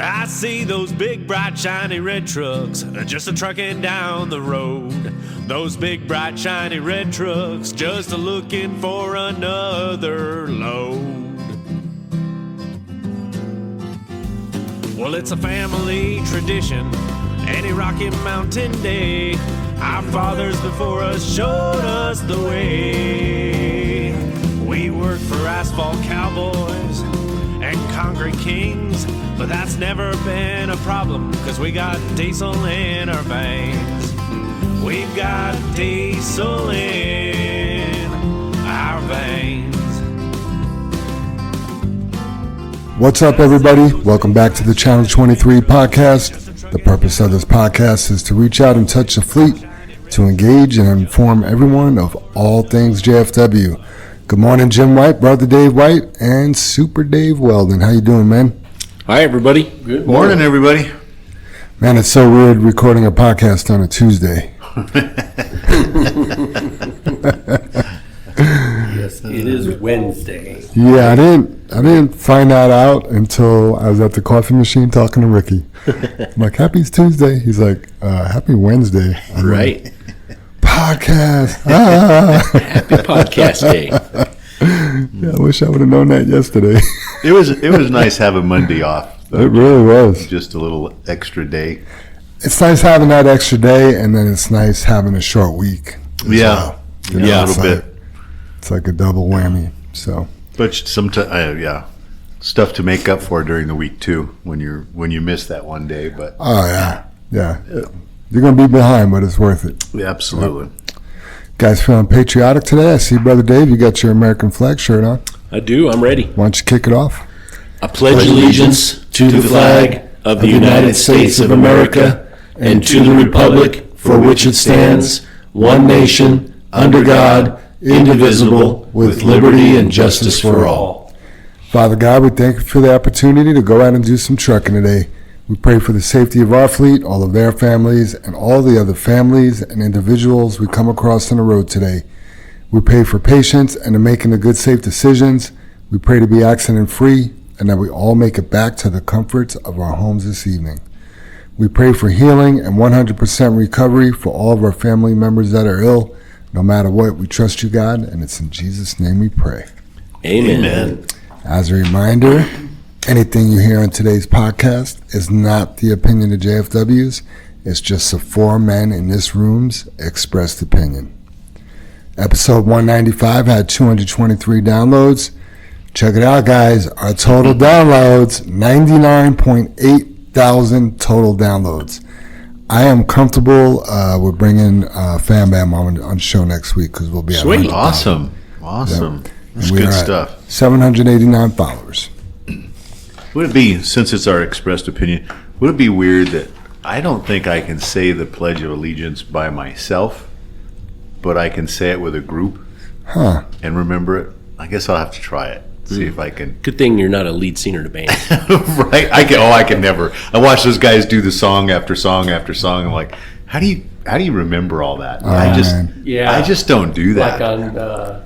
I see those big, bright, shiny red trucks just a-trucking down the road. Those big, bright, shiny red trucks just a-looking for another load. Well, it's a family tradition, any Rocky Mountain day. Our fathers before us showed us the way. We work for asphalt cowboys and concrete kings, but that's never been a problem, cause we got diesel in our veins. We've got diesel in our veins. What's up, everybody? Welcome back to the Challenge 23 podcast. The purpose of this podcast is to reach out and touch the fleet, to engage and inform everyone of all things JFW. Good morning, Jim White, Brother Dave White, and Super Dave Weldon. How you doing, man? Hi, everybody. Good morning, everybody. Man, it's so weird recording a podcast on a Tuesday. Yes, it is Wednesday. Yeah, I didn't find that out until I was at the coffee machine talking to Ricky. I'm like, happy Tuesday. He's like, happy Wednesday. I'm Right. like, podcast. Ah. Happy podcast day. Yeah, I wish I would have known that yesterday. It was nice having Monday off. It really was. Just a little extra day. It's nice having that extra day, and then it's nice having a short week. Yeah, You know, yeah, a it's little like- bit. It's like a double whammy. So But sometimes, yeah, stuff to make up for during the week too. When you miss that one day, but oh yeah. You're gonna be behind, but it's worth it. yeah, absolutely. Guys feeling patriotic today? I see, Brother Dave, you got your American flag shirt on. I do. I'm ready. Why don't you kick it off? I pledge allegiance to the flag of the United States of America and to the republic for which it stands, one nation, under God, indivisible, with liberty and justice for all. Father God, we thank you for the opportunity to go out and do some trucking today. We pray for the safety of our fleet, all of their families, and all the other families and individuals we come across on the road today. We pray for patience and in making the good, safe decisions. We pray to be accident-free and that we all make it back to the comforts of our homes this evening. We pray for healing and 100% recovery for all of our family members that are ill. No matter what, we trust you, God, and it's in Jesus' name we pray. Amen. As a reminder, anything you hear on today's podcast is not the opinion of JFW's. It's just the four men in this room's expressed opinion. Episode 195 had 223 downloads. Check it out, guys. Our total downloads, 99.8 thousand total downloads. I am comfortable with bringing Fam Bam on the show next week because we'll be at Sweet. 100,000. Awesome. That's good stuff. 789 followers. Would it be, since it's our expressed opinion, would it be weird that I don't think I can say the Pledge of Allegiance by myself, but I can say it with a group and remember it? I guess I'll have to try it. See if I can. Good thing you're not a lead singer in a band. Right? I can never. I watch those guys do the song after song after song. I'm like, how do you remember all that? I just don't do that. Like on,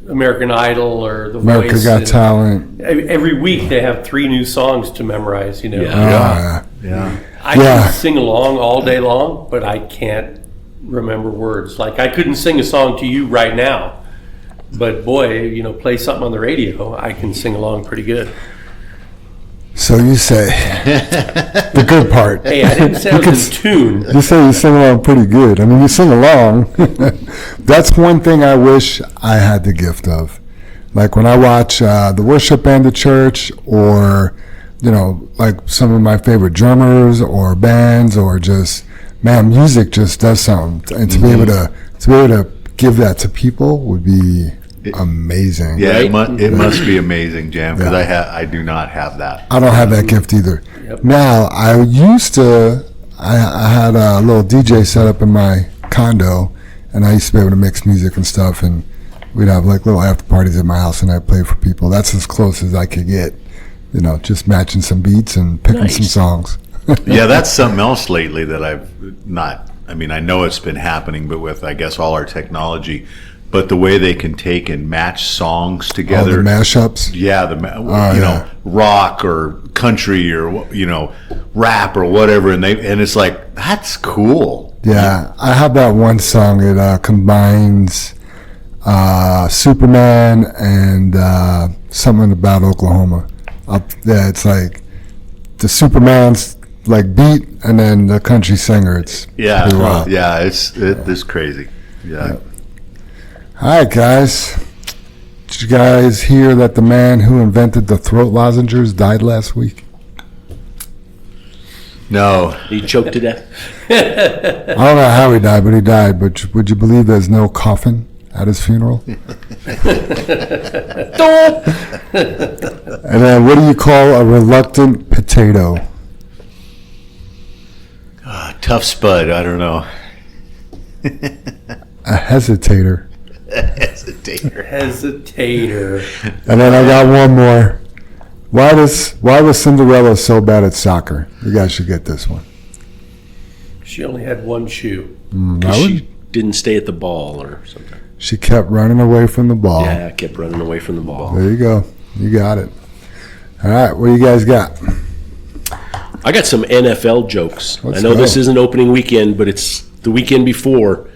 American Idol or The America Voice. Got Talent. Every week they have 3 new songs to memorize, Yeah. Yeah. I can sing along all day long, but I can't remember words. Like I couldn't sing a song to you right now. But boy, play something on the radio, I can sing along pretty good. So you say the good part. Hey, I didn't say I was in tune. You say you sing along pretty good. I mean, you sing along. That's one thing I wish I had the gift of. Like when I watch the worship band at church, or like some of my favorite drummers or bands, or just music just does something, and to be able to give that to people would be amazing. Yeah, Right? it must be amazing, Jam, because I do not have that. I don't have that gift either. Yep. Now, I had a little DJ set up in my condo, and I used to be able to mix music and stuff, and we'd have like little after parties at my house, and I'd play for people. That's as close as I could get, just matching some beats and picking some songs. Yeah, that's something else lately that I've not. I mean, I know it's been happening, but with, I guess, all our technology, but the way they can take and match songs All together. the mashups. Yeah, yeah. know, rock or country or rap or whatever, and it's like that's cool. Yeah, I have that one song that combines Superman and something about Oklahoma. Yeah, it's like the Superman's like beat, and then the country singer. It's Yeah, pretty wild. yeah, it's crazy. Yeah. All right, guys. Did you guys hear that the man who invented the throat lozenges died last week? No, He choked to death. I don't know how he died, but he died. But would you believe there's no coffin at his funeral? And then what do you call a reluctant potato? tough spud. I don't know. A hesitator. Hesitator. Hesitator. And then I got one more. Why was Cinderella so bad at soccer? You guys should get this one. She only had one shoe. She didn't stay at the ball or something. She kept running away from the ball. Yeah, kept running away from the ball. There you go. You got it. All right, what do you guys got? I got some NFL jokes. Let's I know go. this isn't opening weekend, but it's the weekend before,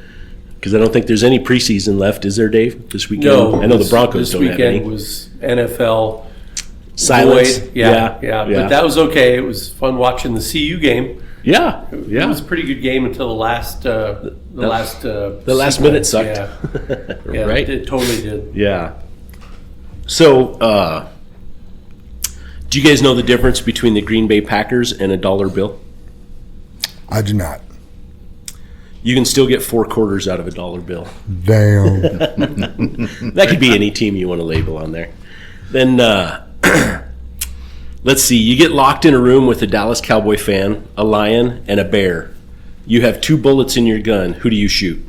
because I don't think there's any preseason left, is there, Dave? This weekend? No, I know the Broncos this don't have weekend any. was NFL Silence. void. Yeah. But that was okay. It was fun watching the CU game. Yeah, It yeah. was a pretty good game until the last last minute sucked. Yeah, Right? It totally did. Yeah. So, do you guys know the difference between the Green Bay Packers and a dollar bill? I do not. You can still get 4 quarters out of a dollar bill. Damn. That could be any team you want to label on there. Then, let's see. You get locked in a room with a Dallas Cowboy fan, a lion, and a bear. You have 2 bullets in your gun. Who do you shoot?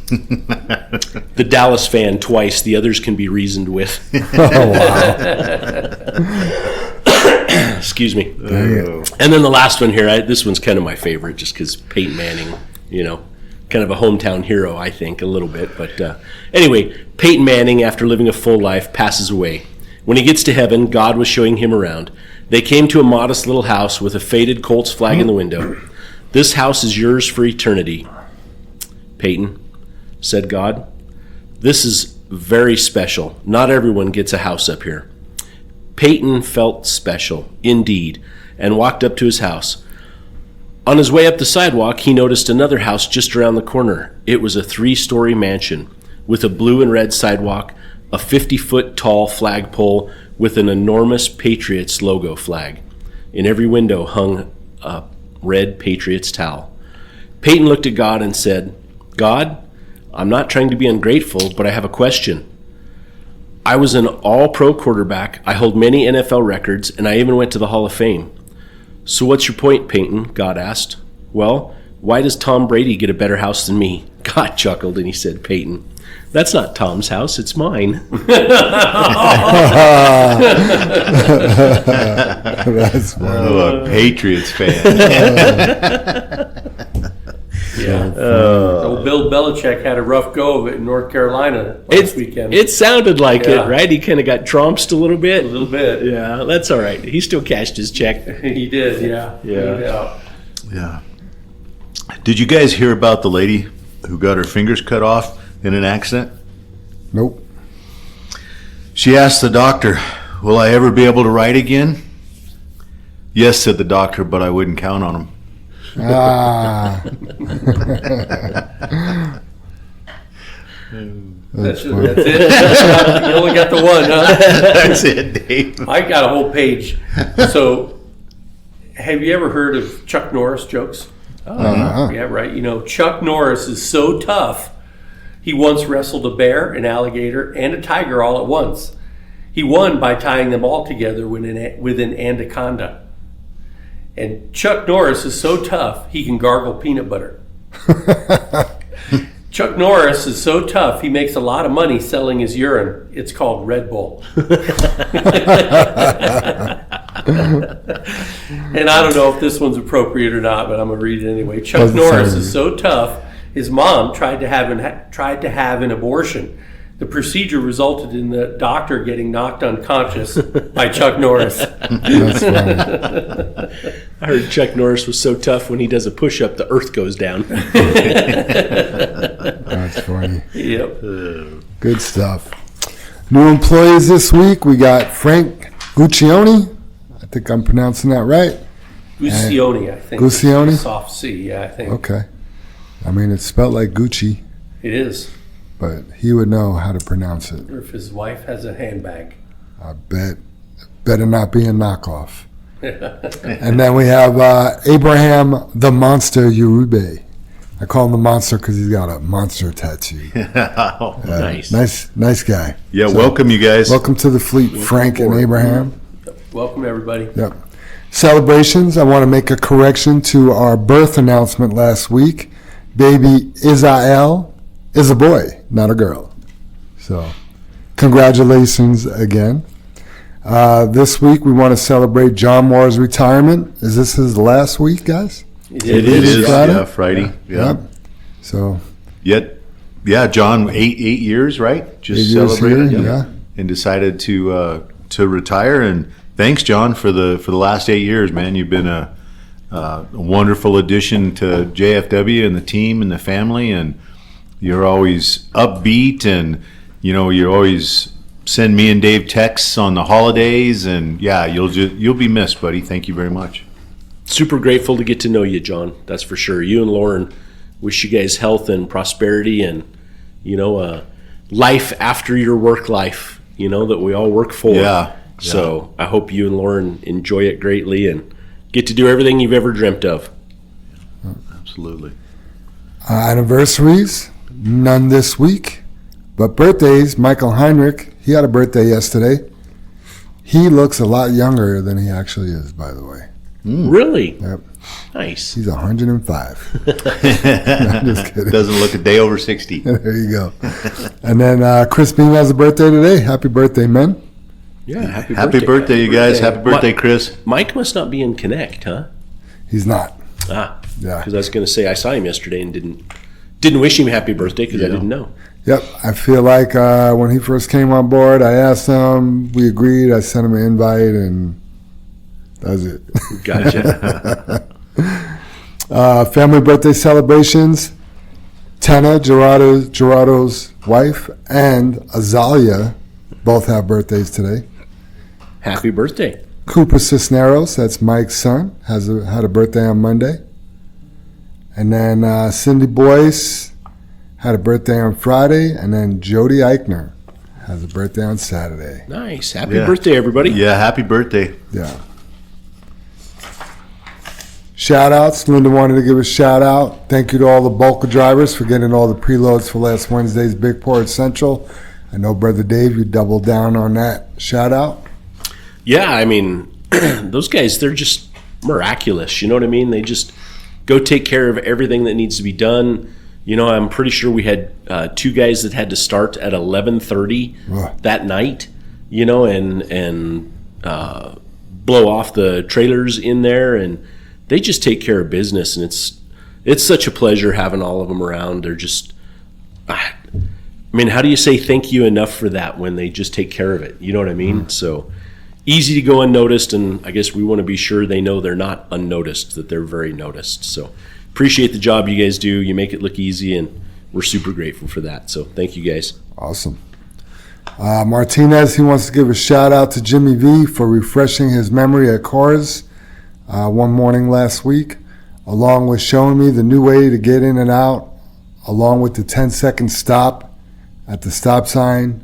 The Dallas fan twice. The others can be reasoned with. Oh, wow. Excuse me. Dang it. And then the last one here, this one's kind of my favorite just because Peyton Manning, kind of a hometown hero, I think, a little bit. But anyway, Peyton Manning, after living a full life, passes away. When he gets to heaven, God was showing him around. They came to a modest little house with a faded Colts flag in the window. This house is yours for eternity. Peyton, said God, this is very special. Not everyone gets a house up here. Peyton felt special, indeed, and walked up to his house. On his way up the sidewalk, he noticed another house just around the corner. It was a 3-story mansion with a blue and red sidewalk, a 50-foot tall flagpole with an enormous Patriots logo flag. In every window hung a red Patriots towel. Peyton looked at God and said, God, I'm not trying to be ungrateful, but I have a question. I was an all-pro quarterback. I hold many NFL records, and I even went to the Hall of Fame. So what's your point, Peyton? God asked. Well, why does Tom Brady get a better house than me? God chuckled, and he said, Peyton, that's not Tom's house, it's mine. That's funny. Oh, a Patriots fan. Yeah. So Bill Belichick had a rough go of it in North Carolina last weekend. It sounded like Yeah. it, right? He kind of got tromped a little bit. a little bit. Yeah, that's all right. He still cashed his check. He did, yeah. Yeah. No doubt. Yeah. Did you guys hear about the lady who got her fingers cut off in an accident? Nope. She asked the doctor, will I ever be able to write again? Yes, said the doctor, but I wouldn't count on him. Ah. That's funny. it. You only got the one, huh? That's it, Dave. I got a whole page. So, have you ever heard of Chuck Norris jokes? Yeah, right. Chuck Norris is so tough, he once wrestled a bear, an alligator, and a tiger all at once. He won by tying them all together with an anaconda. And Chuck Norris is so tough, he can gargle peanut butter. Chuck Norris is so tough, he makes a lot of money selling his urine. It's called Red Bull. And I don't know if this one's appropriate or not, but I'm going to read it anyway. Chuck Doesn't Norris sound- is so tough, his mom tried to have an abortion. The procedure resulted in the doctor getting knocked unconscious by Chuck Norris. That's funny. I heard Chuck Norris was so tough when he does a push-up, the earth goes down. That's funny. Yep. Good stuff. New employees this week. We got Frank Guccione. I think I'm pronouncing that right. Guccione, I think. Guccione? Soft C, yeah, I think. Okay. I mean, it's spelled like Gucci, It is. but he would know how to pronounce it. Or if his wife has a handbag. I bet. Better not be a knockoff. And then we have Abraham the Monster Urube. I call him the Monster because he's got a monster tattoo. Nice. Nice guy. Yeah, So, welcome you guys. Welcome to the fleet, Frank and Abraham. Welcome, everybody. Yep. Celebrations. I want to make a correction to our birth announcement last week. Baby Israel is a boy, not a girl. So, congratulations again. This week we want to celebrate John Moore's retirement. Is this his last week, guys? It is Friday? yeah, Friday. Yeah. Yep. So, Yeah, John, 8 years, right? Just 8 years celebrated, here, yeah. and decided to retire. And thanks, John, for the last 8 years, man. You've been a wonderful addition to JFW and the team and the family, and you're always upbeat, and you always send me and Dave texts on the holidays, and yeah, you'll be missed, buddy. Thank you very much. Super grateful to get to know you, John. That's for sure. You and Lauren, wish you guys health and prosperity and, life after your work life, that we all work for. Yeah. So I hope you and Lauren enjoy it greatly and get to do everything you've ever dreamt of. Absolutely. anniversaries, none this week. But birthdays, Michael Heinrich, he had a birthday yesterday. He looks a lot younger than he actually is, by the way. Really? Yep. Nice. He's 105. No, I'm just kidding. Doesn't look a day over 60. There you go. And then Chris Beam has a birthday today. Happy birthday, men. Yeah, Happy birthday, you guys. Happy birthday, Chris. Mike must not be in Connect, huh? He's not. Ah, Yeah. because I was going to say I saw him yesterday and didn't wish him happy birthday because I didn't know. Yep. I feel like when he first came on board, I asked him, we agreed, I sent him an invite, and that was it. Gotcha. Family birthday celebrations. Tana, Gerardo's wife, and Azalia both have birthdays today. Happy birthday. Cooper Cisneros, that's Mike's son, had a birthday on Monday. And then Cindy Boyce had a birthday on Friday. And then Jody Eichner has a birthday on Saturday. Nice. Happy Yeah. birthday, everybody. Yeah, happy birthday. Yeah. Shout outs. Linda wanted to give a shout out. Thank you to all the bulk drivers for getting all the preloads for last Wednesday's Big Port Central. I know, Brother Dave, you doubled down on that shout out. Yeah, I mean, those guys, they're just miraculous. You know what I mean? They just go take care of everything that needs to be done. I'm pretty sure we had two guys that had to start at 11:30 Ugh. that night, and blow off the trailers in there, and they just take care of business, and it's such a pleasure having all of them around. They're just, I mean, how do you say thank you enough for that when they just take care of it? You know what I mean? So easy to go unnoticed, and I guess we want to be sure they know they're not unnoticed, that they're very noticed. So appreciate the job you guys do. You make it look easy, and we're super grateful for that. So thank you guys. Awesome. Martinez, he wants to give a shout out to Jimmy V for refreshing his memory at Coors one morning last week, along with showing me the new way to get in and out, along with the 10-second stop at the stop sign,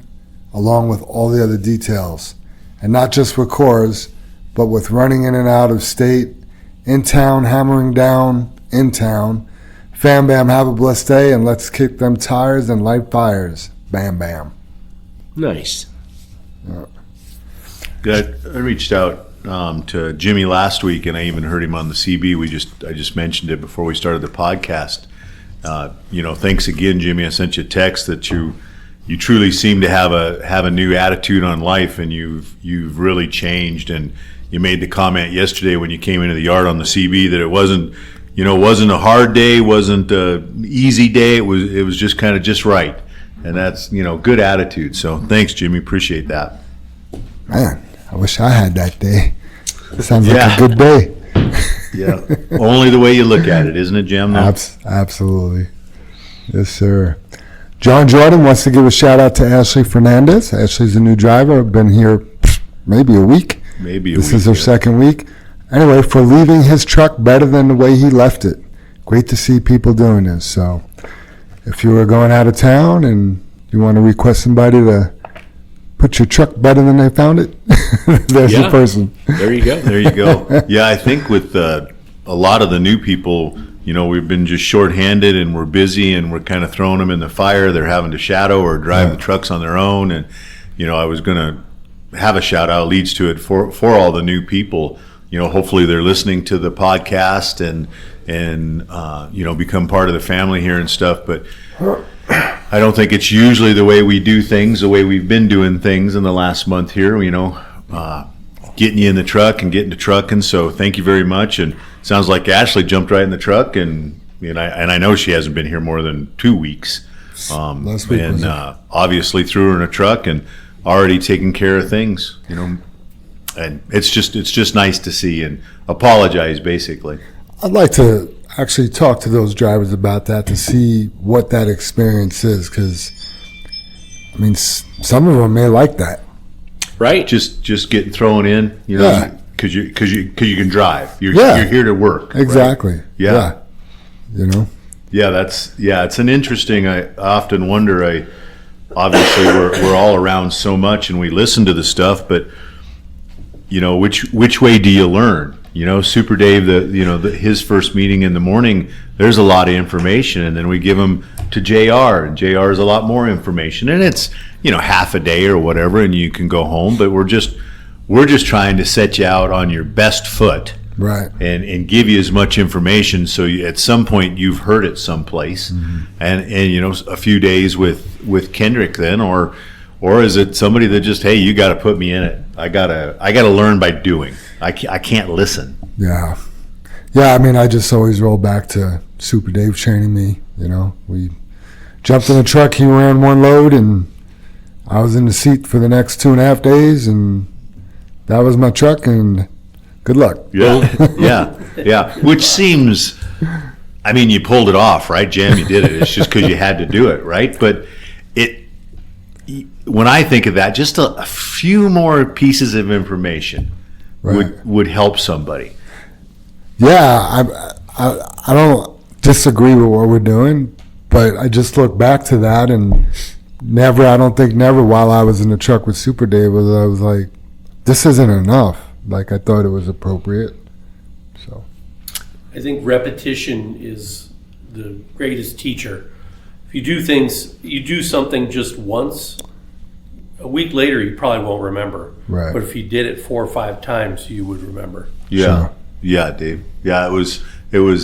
along with all the other details. And not just with Coors, but with running in and out of state, in town, hammering down, in town. Fam bam, have a blessed day, and let's kick them tires and light fires. Bam bam. Nice. Good. I reached out to Jimmy last week, and I even heard him on the CB. I just mentioned it before we started the podcast. Thanks again, Jimmy. I sent you a text that you truly seem to have a new attitude on life, and you've really changed. And you made the comment yesterday when you came into the yard on the CB that it wasn't wasn't a hard day, wasn't a easy day. It was just kind of just right. And that's, good attitude. So thanks, Jimmy. Appreciate that. Man, I wish I had that day. Sounds like Yeah. a good day. Yeah. Only the way you look at it, isn't it, Jim? Absolutely. Yes, sir. John Jordan wants to give a shout out to Ashley Fernandez. Ashley's a new driver. Been here maybe a week. This is her second week. Anyway, for leaving his truck better than the way he left it. Great to see people doing this. So if you were going out of town and you want to request somebody to put your truck better than they found it, there's a person. There you go. There you go. Yeah, I think with a lot of the new people, we've been just shorthanded and we're busy and we're kind of throwing them in the fire. They're having to shadow or drive the trucks on their own. And, I was going to have a shout out leads to it for all the new people. Hopefully they're listening to the podcast and become part of the family here and stuff. But I don't think it's usually the way we do things, the way we've been doing things in the last month here, getting you in the truck and getting to trucking. So thank you very much. And sounds like Ashley jumped right in the truck, and I know she hasn't been here more than 2 weeks. Last week and was it? obviously threw her in a truck and already taking care of things, and it's just nice to see and apologize basically. I'd like to actually talk to those drivers about that to see what that experience is, because some of them may like that. Right. Just getting thrown in, Yeah. because you can drive. You're here to work. Exactly. Right? Yeah. Yeah, it's an interesting. I often wonder. Obviously we're all around so much and we listen to the stuff, but which way do you learn? Super Dave, his first meeting in the morning, there's a lot of information, and then we give him to JR, and JR is a lot more information, and it's half a day or whatever, and you can go home. But we're just trying to set you out on your best foot. Right. And give you as much information so at some point you've heard it someplace, and a few days with Kendrick then, or is it somebody that just, hey, you got to put me in it. I gotta learn by doing. I can't listen. Yeah. I just always roll back to Super Dave training me. We jumped in a truck, he ran one load, and I was in the seat for the next 2.5 days, and that was my truck, and good luck. Yeah. Yeah. Which seems, you pulled it off, right, Jim? You did it. It's just because you had to do it, right? But when I think of that, just a few more pieces of information would help somebody. Yeah, I don't disagree with what we're doing, but I just look back to that, and never while I was in the truck with Super Dave I was like, this isn't enough. Like, I thought it was appropriate. So I think repetition is the greatest teacher. If you do something just once, a week later you probably won't remember. Right. But if you did it 4 or 5 times, you would remember. Yeah. Sure. Yeah, Dave. Yeah, it was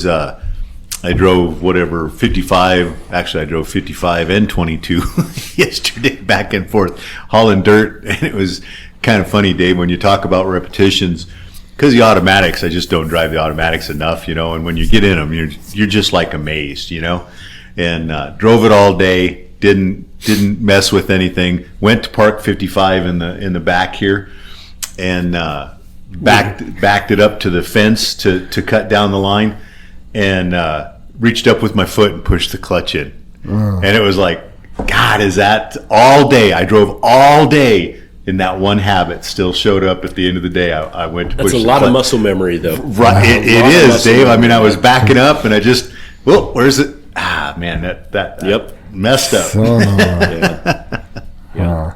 I drove 55. Actually, I drove 55 and 22 yesterday back and forth hauling dirt, and it was kind of funny, Dave, when you talk about repetitions, because the automatics, I just don't drive the automatics enough, and when you get in them, you're just like amazed, and drove it all day, didn't mess with anything, went to park 55 in the back here, and backed it up to the fence to cut down the line, and reached up with my foot and pushed the clutch in. And it was like, God, is that all day? I drove all day in that one habit, still showed up at the end of the day. I went to push the clutch. That's a lot of muscle memory, though. Right, it is, Dave. I was backing up, and I just, where's it? Man, that messed up. Yeah.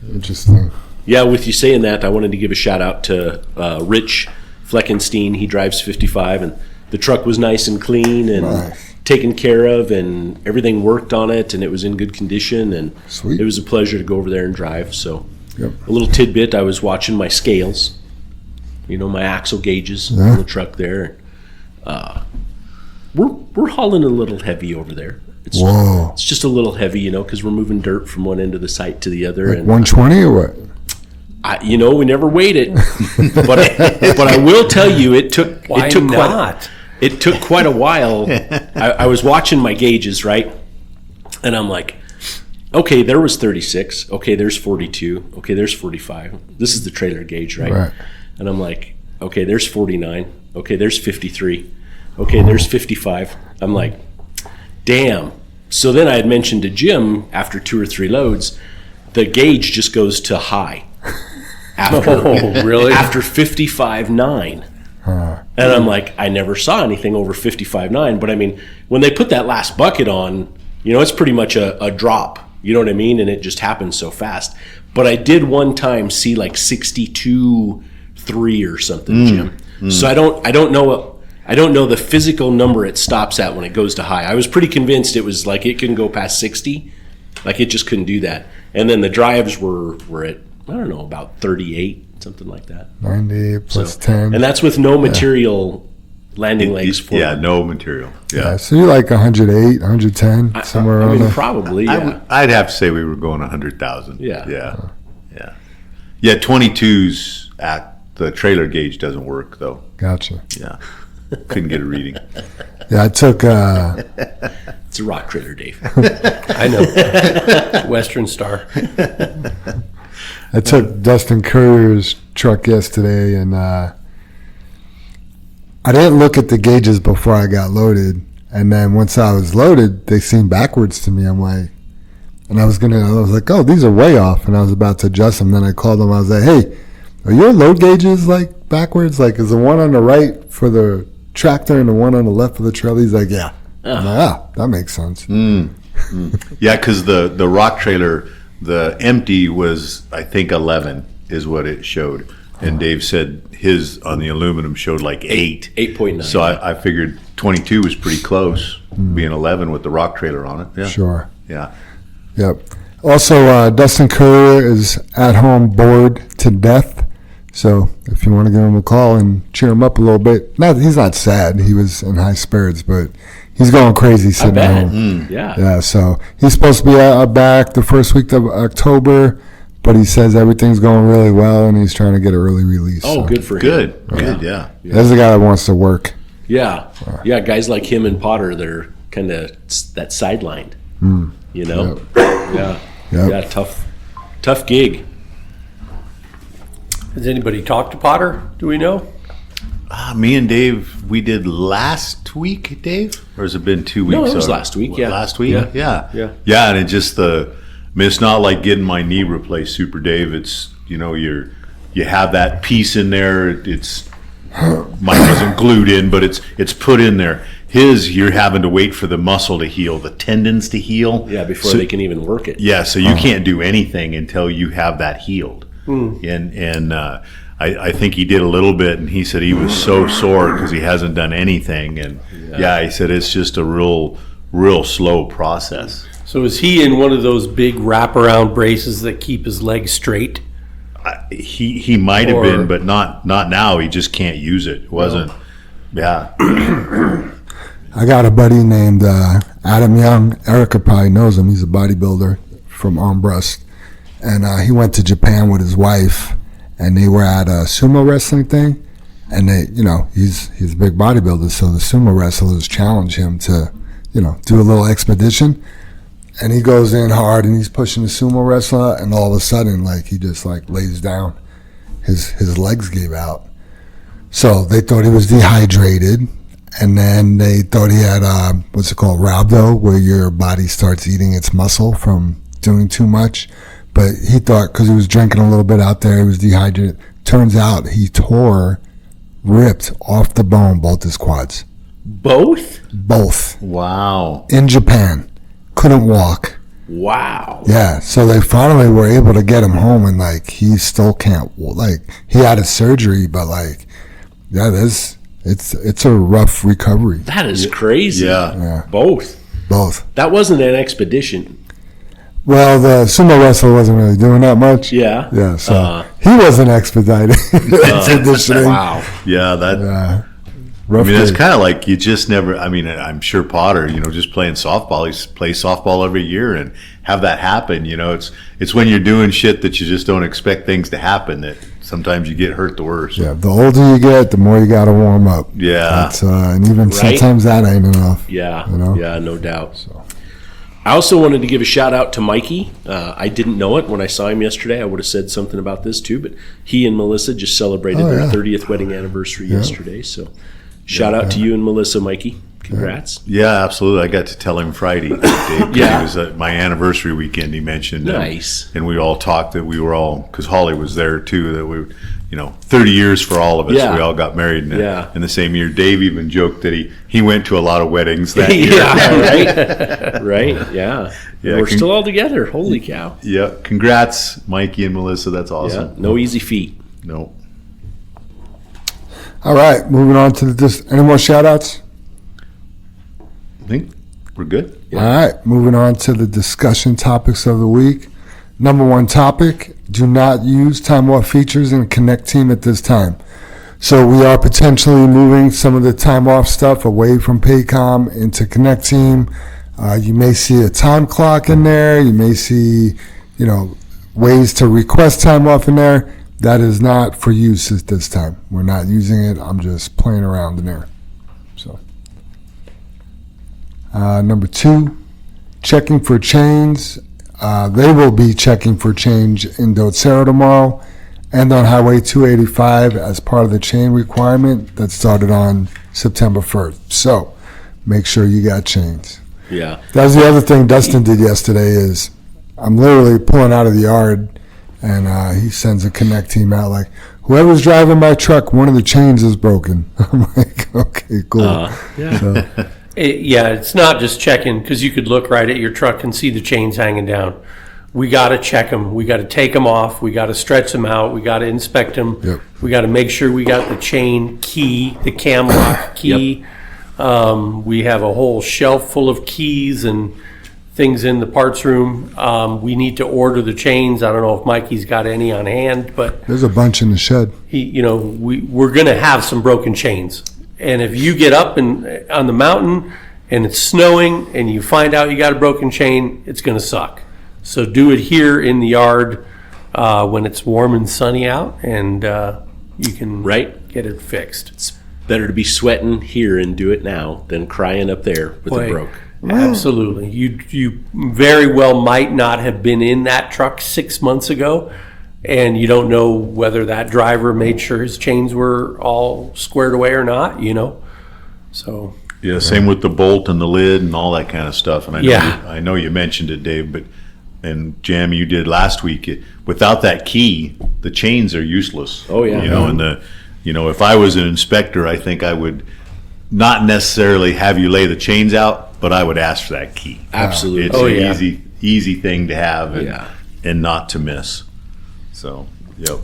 Interesting. Yeah, with you saying that, I wanted to give a shout out to Rich Fleckenstein. He drives 55, and the truck was nice and clean and taken care of, and everything worked on it, and it was in good condition, and Sweet. It was a pleasure to go over there and drive. So Yep. a little tidbit, I was watching my scales, my axle gauges on the truck there. We're hauling a little heavy over there. Whoa. It's just a little heavy, because we're moving dirt from one end of the site to the other. Like and 120 or what? we never weighed it, but I will tell you, it took it took quite a while. I was watching my gauges, right? And I'm like, okay, there was 36. Okay, there's 42. Okay, there's 45. This is the trailer gauge, right? Right. And I'm like, okay, there's 49. Okay, there's 53. Okay, there's 55. I'm like, damn. So then I had mentioned to Jim after 2 or 3 loads, the gauge just goes to high. Really? After 55.9. And I'm like, I never saw anything over 55.9. But I mean, when they put that last bucket on, it's pretty much a drop. You know what I mean? And it just happens so fast. But I did one time see like 62.3 or something, Jim. So I don't know the physical number it stops at when it goes to high. I was pretty convinced it was like it couldn't go past 60. Like it just couldn't do that. And then the drives were at, I don't know, about 38, something like that. 90 plus 10. And that's with no material landing legs for Yeah, no material. Yeah. So you're like 108, 110, somewhere around there. probably, yeah. I'd have to say we were going 100,000. Yeah. Yeah. Yeah, 22s at the trailer gauge doesn't work, though. Gotcha. Yeah. Couldn't get a reading. Yeah, I took It's a rock trailer, Dave. I know. Western Star. I took Dustin Courier's truck yesterday, and I didn't look at the gauges before I got loaded. And then once I was loaded, they seemed backwards to me. I'm like, and I was like, oh, these are way off. And I was about to adjust them. Then I called them. I was like, hey, are your load gauges like backwards? Like, is the one on the right for the tractor and the one on the left for the trailer? He's like, yeah. I'm like, that makes sense. Yeah, because the rock trailer, the empty was, I think, 11 is what it showed. And Dave said his on the aluminum showed like 8. 8.9. So I figured 22 was pretty close, being 11 with the rock trailer on it. Yeah. Sure. Yeah. Yep. Also, Dustin Courier is at home bored to death. So if you want to give him a call and cheer him up a little bit. He's not sad. He was in high spirits, but he's going crazy sitting at home. Yeah. Yeah, so he's supposed to be back the first week of October, but he says everything's going really well and he's trying to get an early release. Oh, so. good for him. Good, yeah. There's a guy that wants to work. Yeah. Yeah, guys like him and Potter, they're kind of that sidelined. Yep. Yeah. Yep. Yeah, tough gig. Has anybody talked to Potter? Do we know? Me and Dave, we did last week, Dave? Or has it been 2 weeks? No, it was last week, yeah. Last week? Yeah. Yeah, and it just it's not like getting my knee replaced, Super Dave. It's, you have that piece in there. It's, mine wasn't glued in, but it's put in there. You're having to wait for the muscle to heal, the tendons to heal. Yeah, before they can even work it. Yeah, so you can't do anything until you have that healed. And I think he did a little bit, and he said he was so sore because he hasn't done anything. And he said it's just a real slow process. So is he in one of those big wraparound braces that keep his legs straight? He might have been, but not now. He just can't use it. It wasn't. Yeah. I got a buddy named Adam Young. Erica probably knows him. He's a bodybuilder from Armbrust. And he went to Japan with his wife, and they were at a sumo wrestling thing. And they, he's a big bodybuilder, so the sumo wrestlers challenge him to, do a little expedition. And he goes in hard, and he's pushing the sumo wrestler, and all of a sudden, he just lays down. His legs gave out. So they thought he was dehydrated, and then they thought he had what's it called, rhabdo, where your body starts eating its muscle from doing too much. But he thought because he was drinking a little bit out there, he was dehydrated. Turns out he ripped off the bone both his quads. Both? Both. Wow. In Japan. Couldn't walk. Wow. Yeah, so they finally were able to get him home, and he still can't, he had a surgery, but it's a rough recovery. That is crazy. Yeah. Both. That wasn't an expedition. Well, the sumo wrestler wasn't really doing that much. Yeah. Yeah, so he wasn't expediting. Wow. Yeah, that. Rough it's day. kind of like you just never. I'm sure Potter, just playing softball. He plays softball every year and have that happen. It's when you're doing shit that you just don't expect things to happen that sometimes you get hurt the worst. Yeah, the older you get, the more you got to warm up. Yeah. That's, and even Right? sometimes that ain't enough. Yeah, You know? yeah, no doubt. I also wanted to give a shout out to Mikey. I didn't know it when I saw him yesterday. I would have said something about this too, but he and Melissa just celebrated Oh, their yeah. 30th wedding anniversary yesterday. So shout out to you and Melissa, Mikey. Congrats. Yeah, absolutely. I got to tell him Friday. Dave, Yeah. It was my anniversary weekend, he mentioned. Nice. And we all talked that we were all, because Holly was there too, that we, 30 years for all of us. Yeah. We all got married in the same year. Dave even joked that he went to a lot of weddings that year. Yeah, right? Yeah. Yeah, We're still all together. Holy cow. Yeah. Congrats, Mikey and Melissa. That's awesome. Yeah, no easy feat. No. All right, moving on to any more shout-outs? I think we're good. All right, moving on to the discussion topics of the week. Number one topic, do not use time off features in Connect Team at this time. So we are potentially moving some of the time off stuff away from Paycom into Connect Team. You may see a time clock in there. You may see, ways to request time off in there. That is not for use at this time. We're not using it. I'm just playing around in there. So. Number two, checking for chains. They will be checking for change in Docero tomorrow and on Highway 285 as part of the chain requirement that started on September 1st. So make sure you got chains. Yeah. That was the other thing Dustin did yesterday is I'm literally pulling out of the yard and he sends a Connect Team out like, whoever's driving my truck, one of the chains is broken. I'm like, okay, cool. Yeah. So, It's not just checking, because you could look right at your truck and see the chains hanging down. We got to check them. We got to take them off. We got to stretch them out. We got to inspect them. Yep. We got to make sure we got the chain key, the cam lock key. We have a whole shelf full of keys and things in the parts room. We need to order the chains. I don't know if Mikey's got any on hand, but there's a bunch in the shed. we're going to have some broken chains. And if you get up on the mountain and it's snowing and you find out you got a broken chain, it's going to suck. So do it here in the yard when it's warm and sunny out, and you can get it fixed. It's better to be sweating here and do it now than crying up there with a broke. Absolutely. You very well might not have been in that truck 6 months ago, and you don't know whether that driver made sure his chains were all squared away or not, So Yeah, same with the bolt and the lid and all that kind of stuff. And I know you mentioned it, Dave, and Jam, you did last week. Without that key, the chains are useless. Oh, yeah. And if I was an inspector, I think I would not necessarily have you lay the chains out, but I would ask for that key. Absolutely. It's an easy thing to have and not to miss. So, yep.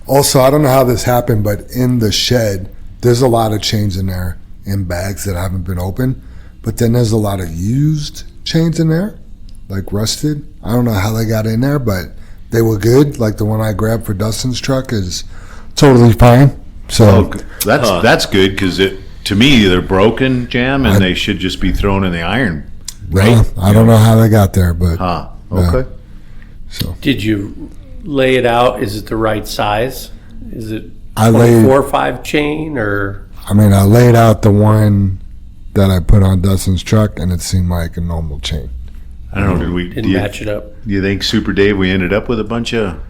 Also, I don't know how this happened, but in the shed, there's a lot of chains in there in bags that haven't been opened. But then there's a lot of used chains in there, like rusted. I don't know how they got in there, but they were good. Like the one I grabbed for Dustin's truck is totally fine. So that's good because to me they're broken, Jam, and they should just be thrown in the iron. Right? I don't know how they got there, but Okay. So did you lay it out? Is it the right size? Is it I 4 or 5 chain, or? I laid out the one that I put on Dustin's truck, and it seemed like a normal chain. I don't know. Didn't match it up. Do you think, Super Dave, we ended up with a bunch of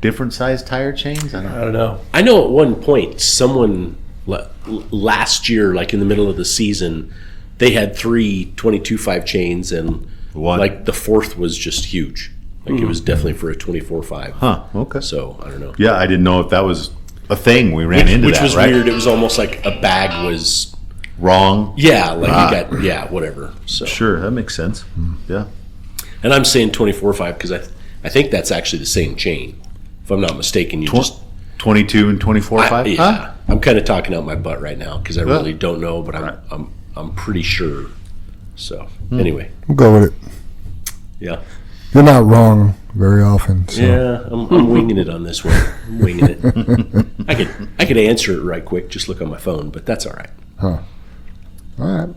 different size tire chains? I I don't know. I know at one point someone last year, like in the middle of the season, they had 3 22.5 chains, and like the fourth was just huge. Like it was definitely for a 24.5. Huh, okay. So I don't know. Yeah, I didn't know if that was a thing. We ran into which that, was right? weird. It was almost like a bag was Wrong? Yeah, like you got whatever. So Sure, that makes sense. Yeah. and I'm saying 24.5 because I think that's actually the same chain. If I'm not mistaken, you just 22 and 24.5? yeah. I'm kind of talking out my butt right now because I really don't know, but I'm pretty sure. So anyway, We'll go with it. yeah. You're not wrong very often. So. Yeah, I'm winging it on this one. I'm winging it. I could answer it right quick. Just look on my phone, but that's all right. All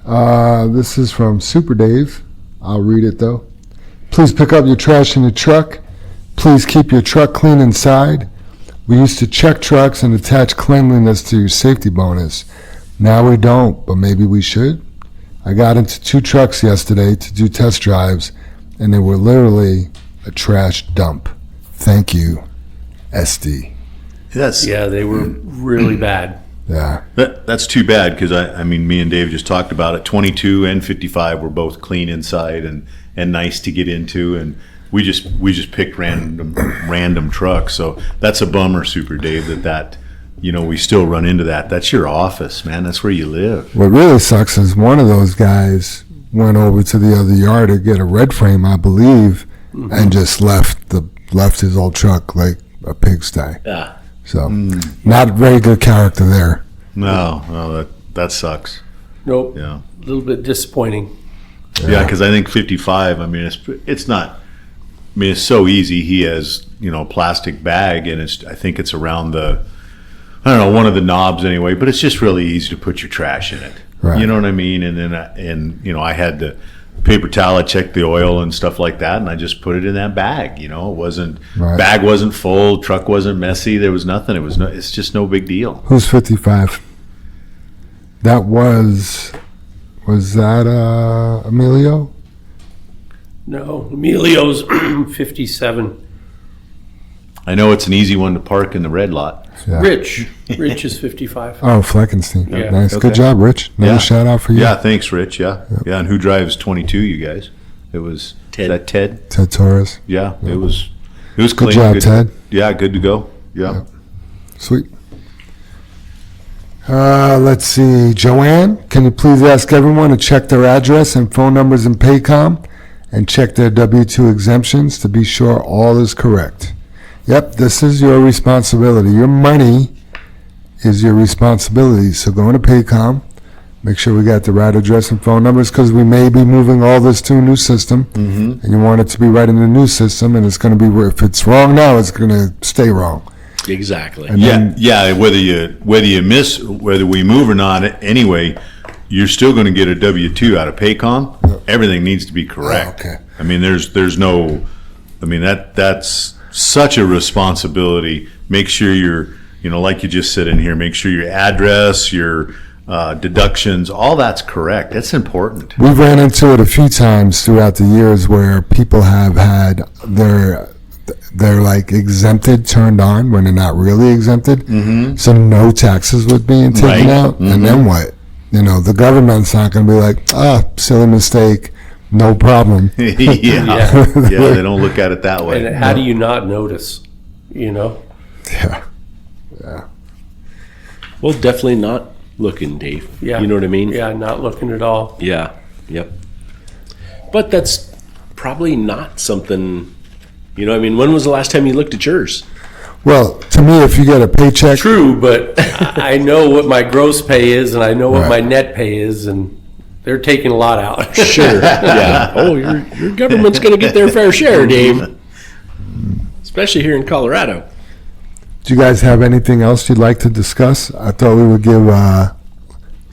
right. This is from Super Dave. I'll read it though. Please pick up your trash in the truck. Please keep your truck clean inside. We used to check trucks and attach cleanliness to your safety bonus. Now we don't, but maybe we should. I got into 2 trucks yesterday to do test drives, and they were literally a trash dump. Thank you, SD. Yeah, they were really bad. Yeah. That's too bad, because I mean, me and Dave just talked about it. 22 and 55 were both clean inside and nice to get into, and we just picked random trucks. So that's a bummer, Super Dave, that we still run into that. That's your office, man. That's where you live. What really sucks is one of those guys went over to the other yard to get a red frame, I believe, and just left his old truck like a pigsty. Yeah. So, not very good character there. No, that sucks. Nope. Yeah. A little bit disappointing. Yeah, because I think 55. I mean, it's not. I mean, it's so easy. He has a plastic bag, and I think it's around one of the knobs anyway. But it's just really easy to put your trash in it. Right. You know what I mean? And then I had the paper towel. I checked the oil and stuff like that, and I just put it in that bag. It wasn't bag wasn't full, truck wasn't messy. There was nothing. It's just no big deal. Who's 55? That was that Emilio? No, Emilio's 57. I know it's an easy one to park in the red lot. Yeah. Rich is 55. Oh, Fleckenstein. Yeah. Nice. Okay. Good job, Rich. Another Yeah. shout out for you. Yeah, thanks, Rich. Yeah, And who drives 22? You guys? It was Ted. Is that Ted? Ted Torres. Yeah, it was clean. Good job, Ted. Yeah, good to go. Yeah. Sweet. Let's see. Joanne, can you please ask everyone to check their address and phone numbers in Paycom and check their W-2 exemptions to be sure all is correct? Yep, this is your responsibility. Your money is your responsibility. So go into Paycom, make sure we got the right address and phone numbers, because we may be moving all this to a new system, and you want it to be right in the new system, and it's going to be, if it's wrong now, it's going to stay wrong. Exactly. And Yeah, then- yeah. Whether we move or not, anyway, you're still going to get a W-2 out of Paycom. Everything needs to be correct. Oh, okay. I mean, there's no. I mean, that's such a responsibility. Make sure you're, like you just said in here, make sure your address, your deductions, all that's correct. That's important. We've ran into it a few times throughout the years where people have had they're like exempted turned on when they're not really exempted. So no taxes was being taken Right. out, and then what? The government's not going to be like, silly mistake, no problem. Yeah, they don't look at it that way. And how do you not notice? Yeah. Well, definitely not looking, Dave. Yeah. You know what I mean? Yeah, not looking at all. Yeah. Yep. But that's probably not something. I mean, when was the last time you looked at yours? Well, to me, if you get a paycheck, True, but I know what my gross pay is, and I know what Right. my net pay is, and they're taking a lot out. Sure. Yeah. Oh, your government's going to get their fair share, Dave. Especially here in Colorado. do you guys have anything else you'd like to discuss? I thought we would give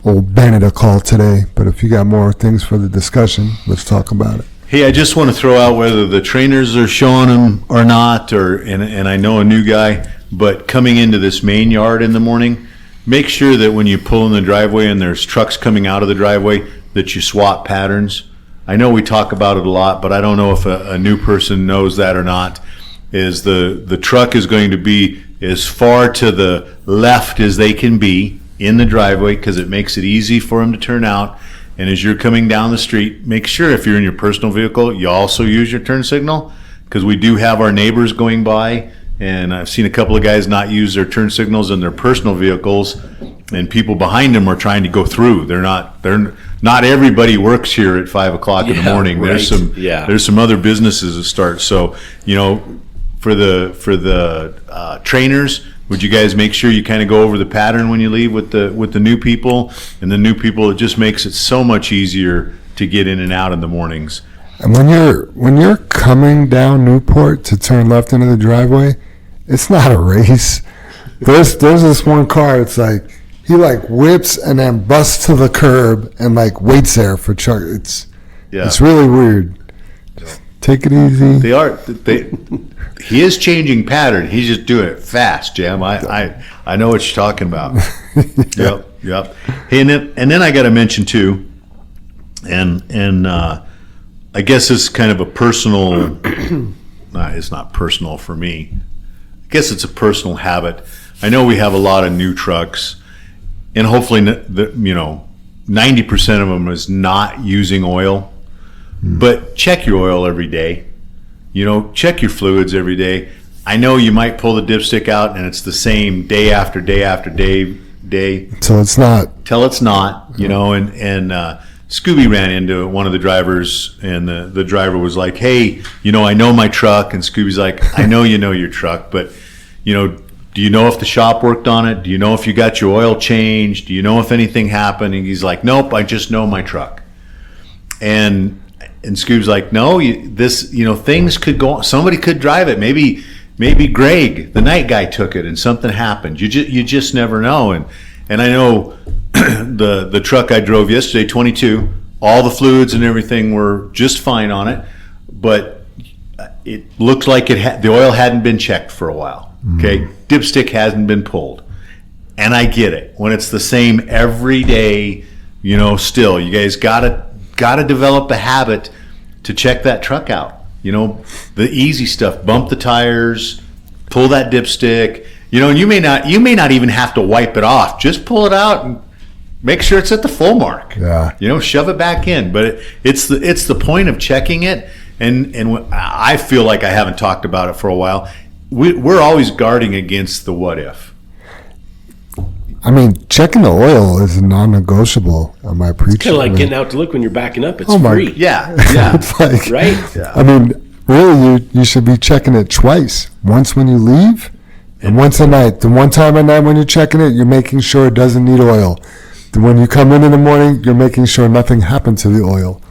old Bennett a call today, but if you got more things for the discussion, let's talk about it. Hey, I just want to throw out whether the trainers are showing them or not, and I know a new guy, but coming into this main yard in the morning, make sure that when you pull in the driveway and there's trucks coming out of the driveway, that you swap patterns. I know we talk about it a lot, but I don't know if a new person knows that or not. Is the truck is going to be as far to the left as they can be in the driveway, because it makes it easy for them to turn out. And as you're coming down the street, make sure if you're in your personal vehicle, you also use your turn signal, because we do have our neighbors going by, and I've seen a couple of guys not use their turn signals in their personal vehicles, and people behind them are trying to go through. They're not everybody works here at 5 o'clock in the Yeah, morning. right. There's some other businesses that start. So, for the trainers, would you guys make sure you kind of go over the pattern when you leave with the new people? And the new people, it just makes it so much easier to get in and out in the mornings. And when you're coming down Newport to turn left into the driveway, it's not a race. There's this one car. It's like he whips and then busts to the curb and waits there for truck. It's really weird. Take it easy. They are. He is changing pattern. He's just doing it fast, Jam. I know what you're talking about. Yep. Hey, and then I got to mention too, and I guess it's kind of a personal. It's not personal for me. I guess it's a personal habit. I know we have a lot of new trucks, and hopefully, 90% of them is not using oil. But check your oil every day. Check your fluids every day. I know you might pull the dipstick out and it's the same day after day after day. Till it's not. Till it's not, and Scooby ran into one of the drivers, and the driver was like, hey, I know my truck. And Scooby's like, I know you know your truck, but, do you know if the shop worked on it? Do you know if you got your oil changed? Do you know if anything happened? And he's like, nope, I just know my truck. And Scoob's like, no, things could go on. Somebody could drive it. Maybe Greg, the night guy, took it and something happened. You just never know. And I know the truck I drove yesterday, 22, all the fluids and everything were just fine on it, but it looked like the oil hadn't been checked for a while. Okay, dipstick hasn't been pulled, and I get it. When it's the same every day, still, you guys gotta develop a habit to check that truck out. The easy stuff: bump the tires, pull that dipstick. And you may not even have to wipe it off. Just pull it out and make sure it's at the full mark. Yeah. Shove it back in. But it's the point of checking it. And I feel like I haven't talked about it for a while. We're always guarding against the what if. I mean, checking the oil is non-negotiable on my preaching. Kind of like getting out to look when you're backing up. It's Oh my- free. Yeah. It's like, Right? Yeah. I mean, really, you should be checking it twice. Once when you leave, and once a night. The one time at night when you're checking it, you're making sure it doesn't need oil. Then when you come in the morning, you're making sure nothing happened to the oil.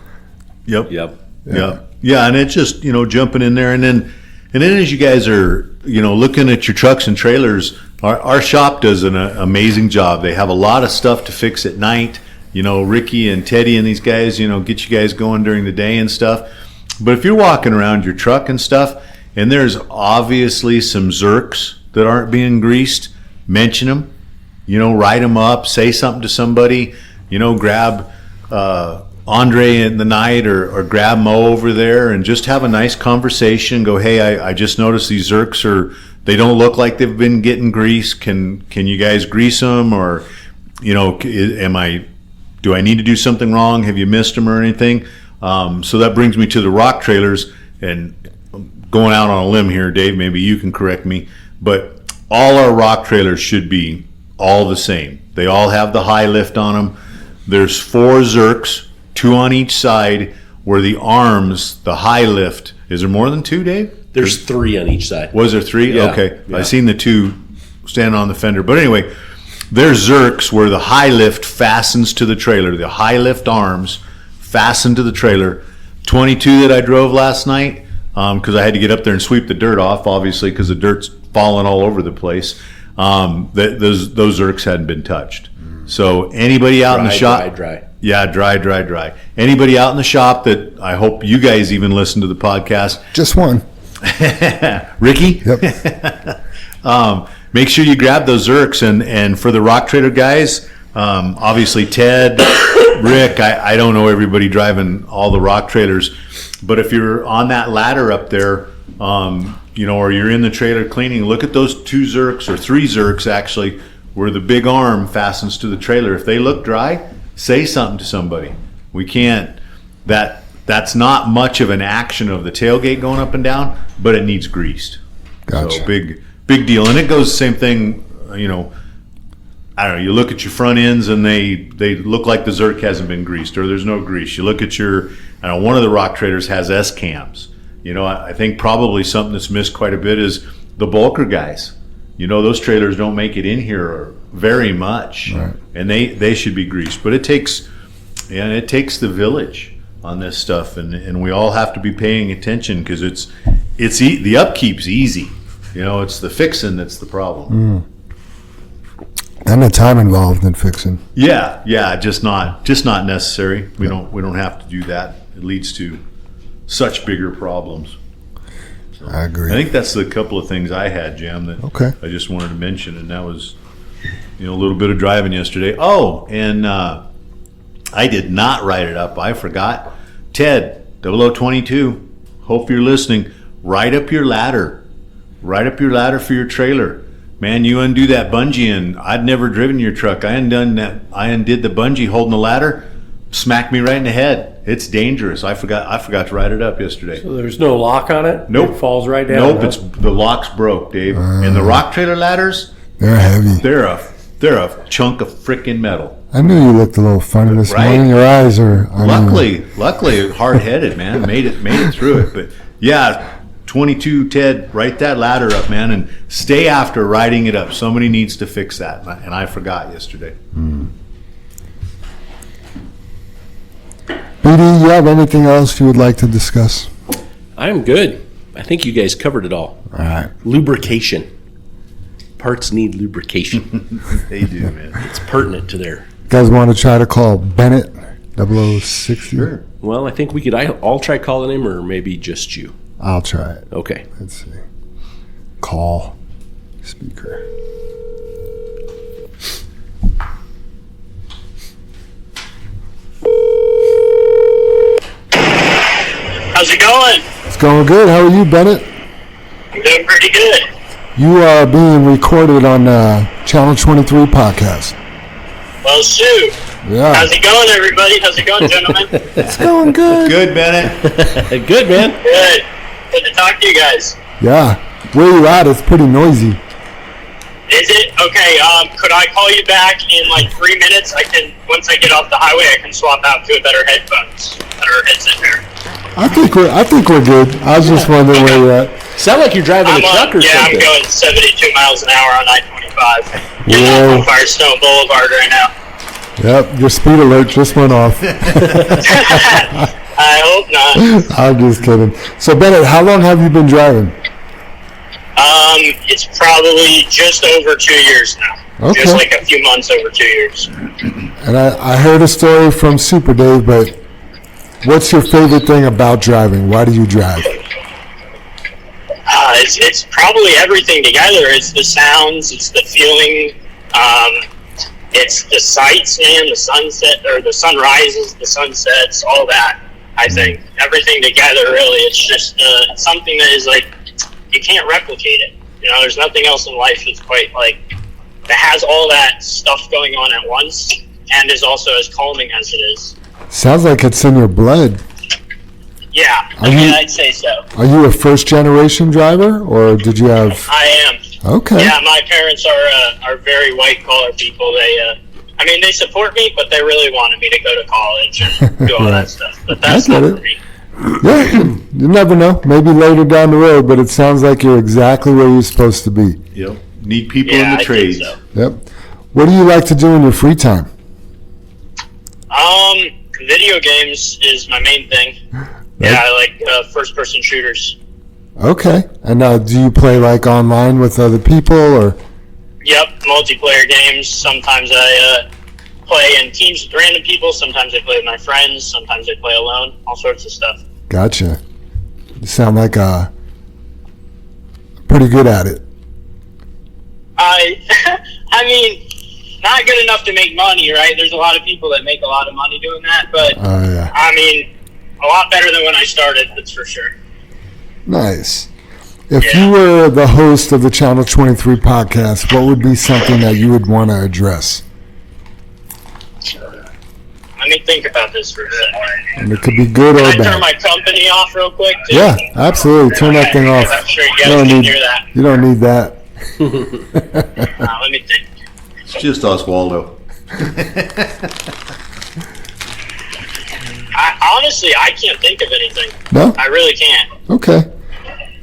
Yep. Yep. Yeah. Yeah, and it's just, jumping in there, and then as you guys are, looking at your trucks and trailers, our shop does an amazing job. They have a lot of stuff to fix at night. Ricky and Teddy and these guys, get you guys going during the day and stuff. But if you're walking around your truck and stuff, and there's obviously some zerks that aren't being greased, mention them. Write them up, say something to somebody. Grab Andre in the night or grab Mo over there and just have a nice conversation. Go, hey, I just noticed these zerks they don't look like they've been getting greased. Can you guys grease them? Or, do I need to do something wrong? Have you missed them or anything? So that brings me to the rock trailers, and going out on a limb here, Dave, maybe you can correct me, but all our rock trailers should be all the same. They all have the high lift on them. There's 4 zerks, 2 on each side, where the arms, the high lift, is there more than 2, Dave? There's 3 on each side. Was there 3? Yeah. Okay. Yeah. I seen the 2 standing on the fender. But anyway, there's zerks where the high lift fastens to the trailer. The high lift arms fasten to the trailer. 22 that I drove last night, because I had to get up there and sweep the dirt off, obviously, because the dirt's falling all over the place. Those zerks hadn't been touched. So anybody out in the shop, Dry. yeah, dry. Anybody out in the shop that I hope you guys even listen to the podcast. Just one. Ricky, Yep. make sure you grab those zerks, and for the rock trader guys, obviously Ted, Rick, I don't know everybody driving all the rock trailers, but if you're on that ladder up there, or you're in the trailer cleaning, look at those 2 zerks or 3 zerks actually, where the big arm fastens to the trailer. If they look dry, say something to somebody. We can't. That's not much of an action of the tailgate going up and down, but it needs greased. Gotcha. So big deal, and it goes the same thing. I don't know. You look at your front ends, and they look like the zerk hasn't been greased, or there's no grease. You look at one of the rock traders has S cams. I think probably something that's missed quite a bit is the bulker guys. Those trailers don't make it in here very much, Right. and they should be greased. But it takes the village on this stuff, and we all have to be paying attention, because the upkeep's easy. It's the fixing that's the problem. And the time involved in fixing. Yeah, just not necessary. We don't have to do that. It leads to such bigger problems. I agree. I think that's the couple of things I had, Jam, that Okay. I just wanted to mention, and that was, a little bit of driving yesterday. Oh, and I did not write it up. I forgot. Ted, 0022, hope you're listening. Write up your ladder. Write up your ladder for your trailer. Man, you undo that bungee, and I'd never driven your truck. I undid the bungee holding the ladder, smacked me right in the head. It's dangerous. I forgot to write it up yesterday. So there's no lock on it? Nope. It falls right down? Nope, huh? it's the lock's broke, Dave. And the rock trailer ladders, They're heavy. they're a chunk of frickin' metal. I knew you looked a little funny this Right? morning. Your eyes are. Luckily, hard-headed, man. Made it through it. But yeah, 22, Ted, write that ladder up, man, and stay after writing it up. Somebody needs to fix that, and I forgot yesterday. BD, you have anything else you would like to discuss? I'm good. I think you guys covered it all. All right. Lubrication. Parts need lubrication. They do, man. It's pertinent to their. You guys want to try to call Bennett 0060? Sure. Well, I think we could. I'll try calling him, or maybe just you. I'll try it. Okay. Let's see. Call. Speaker. How's it going? It's going good. How are you, Bennett? I'm doing pretty good. You are being recorded on Channel 23 podcast. Well, shoot. Yeah. How's it going, everybody? How's it going, gentlemen? It's going good. Good, Bennett. Good, man. Good. Good to talk to you guys. Yeah. Where you at? It's pretty noisy. Is it? Okay, could I call you back in like 3 minutes? Once I get off the highway, I can swap out to a better headset here. I think we're good. I was just wondering where you're at. Sound like you're driving a truck or I'm something. going 72 miles an hour on I-25. Whoa. On Firestone Boulevard right now. Yep, your speed alert just went off. I hope not. I'm just kidding. So, Bennett, how long have you been driving? It's probably just over 2 years now. Okay. Just like a few months over 2 years. And I heard a story from Super Dave, but what's your favorite thing about driving? Why do you drive? It's probably everything together. It's the sounds, it's the feeling, it's the sights, man, the sunset, or the sunrises, the sunsets, all that. I think everything together, really. It's just something that is like, you can't replicate it. There's nothing else in life that's quite like, that has all that stuff going on at once and is also as calming as it is. Sounds like it's in your blood. Yeah, I'd say so. Are you a first-generation driver, or did you have... I am. Okay. Yeah, my parents are very white-collar people. They support me, but they really wanted me to go to college and do all that stuff. But that's I not get for me. Yeah, you never know. Maybe later down the road, but it sounds like you're exactly where you're supposed to be. Yep. Need people Yeah, in the I trades. think so. Yep. What do you like to do in your free time? Video games is my main thing. Yeah, I like first-person shooters. Okay. And do you play like online with other people, or? Yep, multiplayer games. Sometimes I play in teams with random people. Sometimes I play with my friends. Sometimes I play alone. All sorts of stuff. Gotcha. You sound like pretty good at it. I mean, not good enough to make money, right? There's a lot of people that make a lot of money doing that, but Yeah. I mean, a lot better than when I started, that's for sure. Nice. If Yeah. you were the host of the Channel 23 podcast, what would be something that you would want to address? Let me think about this for a second. And it could be good or Can I turn bad. my company off real quick, too? Yeah, absolutely. Turn that thing off. I'm sure you You guys don't can need- hear that. You don't need that. Let me think. It's just Oswaldo. Honestly, I can't think of anything. No? I really can't. Okay.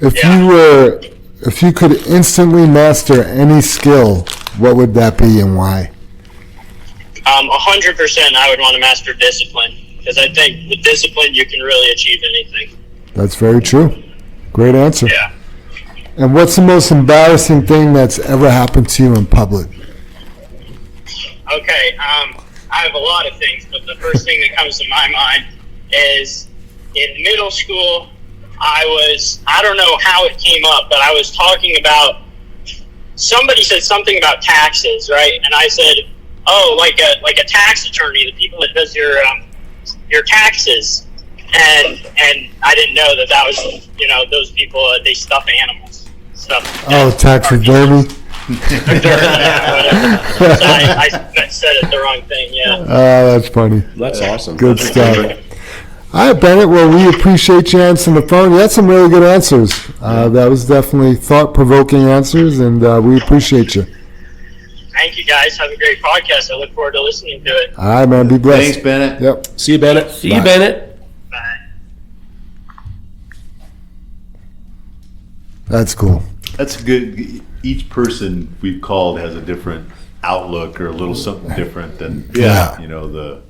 Yeah. If you could instantly master any skill, what would that be and why? 100% I would want to master discipline, because I think with discipline you can really achieve anything. That's very true. Great answer. Yeah. And what's the most embarrassing thing that's ever happened to you in public? Okay, I have a lot of things, but the first thing that comes to my mind is in middle school, I don't know how it came up, but I was talking about, somebody said something about taxes, right? And I said, oh, like a tax attorney, the people that does your taxes. And I didn't know that was, those people, they stuff animals. Taxidermy. So I said it the wrong thing, yeah. Oh, that's funny. That's awesome. Good stuff. All right, Bennett. Well, we appreciate you answering the phone. You had some really good answers. That was definitely thought-provoking answers, and we appreciate you. Thank you, guys. Have a great podcast. I look forward to listening to it. All right, man. Be blessed. Thanks, Bennett. Yep. See you, Bennett. See you, Bennett. Bye. That's cool. That's good. Each person we've called has a different outlook or a little something different than, Yeah. the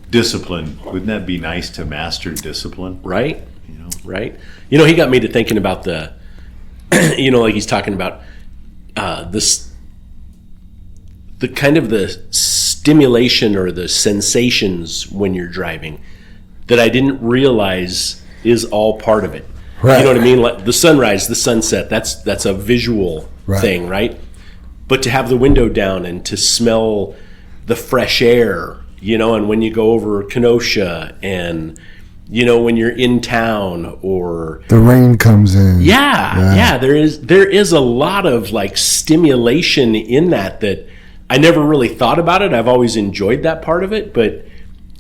discipline. Wouldn't that be nice to master discipline? Right? Right? He got me to thinking about the, like he's talking about this, the kind of the stimulation or the sensations when you're driving that I didn't realize is all part of it. Right. You know what I mean? Like the sunrise, the sunset, that's a visual thing, right? But to have the window down and to smell the fresh air, and when you go over Kenosha and, when you're in town or The rain comes in. yeah, there is a lot of like stimulation in that I never really thought about it. I've always enjoyed that part of it, but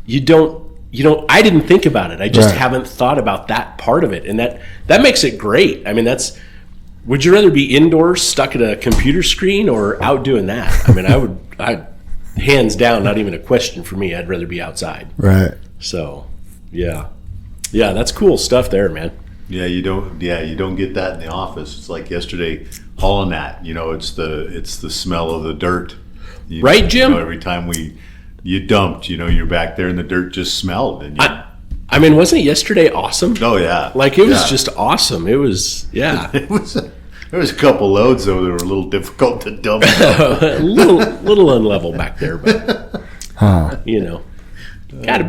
I didn't think about it. I just haven't thought about that part of it. And that makes it great. I mean, would you rather be indoors stuck at a computer screen or out doing that? I mean, I hands down, not even a question for me. I'd rather be outside. Right. So, yeah, that's cool stuff there, man. Yeah, you don't get that in the office. It's like yesterday hauling that, it's the smell of the dirt. Right, Jim? Every time you dumped, you're back there and the dirt just smelled. And I mean, wasn't yesterday awesome? oh yeah, Like it was just awesome. It was, yeah. There was a couple loads though that were a little difficult to dump. a little unlevel back there, but gotta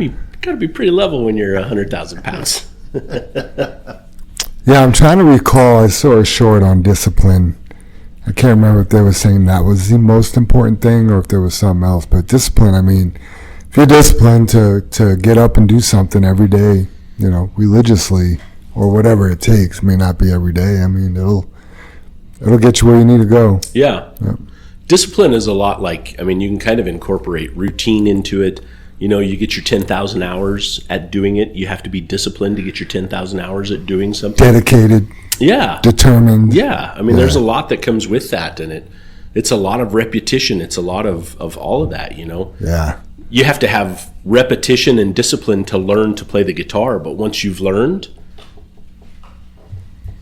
be pretty level when you're 100,000 pounds. Yeah, I'm trying to recall. I saw a short on discipline. I can't remember if they were saying that was the most important thing or if there was something else. But discipline, I mean, if you're disciplined to get up and do something every day, religiously or whatever it takes, may not be every day. I mean, it'll get you where you need to go. Yeah. Yep. Discipline is a lot like, I mean, you can kind of incorporate routine into it. You get your 10,000 hours at doing it. You have to be disciplined to get your 10,000 hours at doing something. Dedicated. Yeah. Determined. Yeah. I mean, there's a lot that comes with that, and it's a lot of repetition. It's a lot of all of that, Yeah. You have to have repetition and discipline to learn to play the guitar, but once you've learned,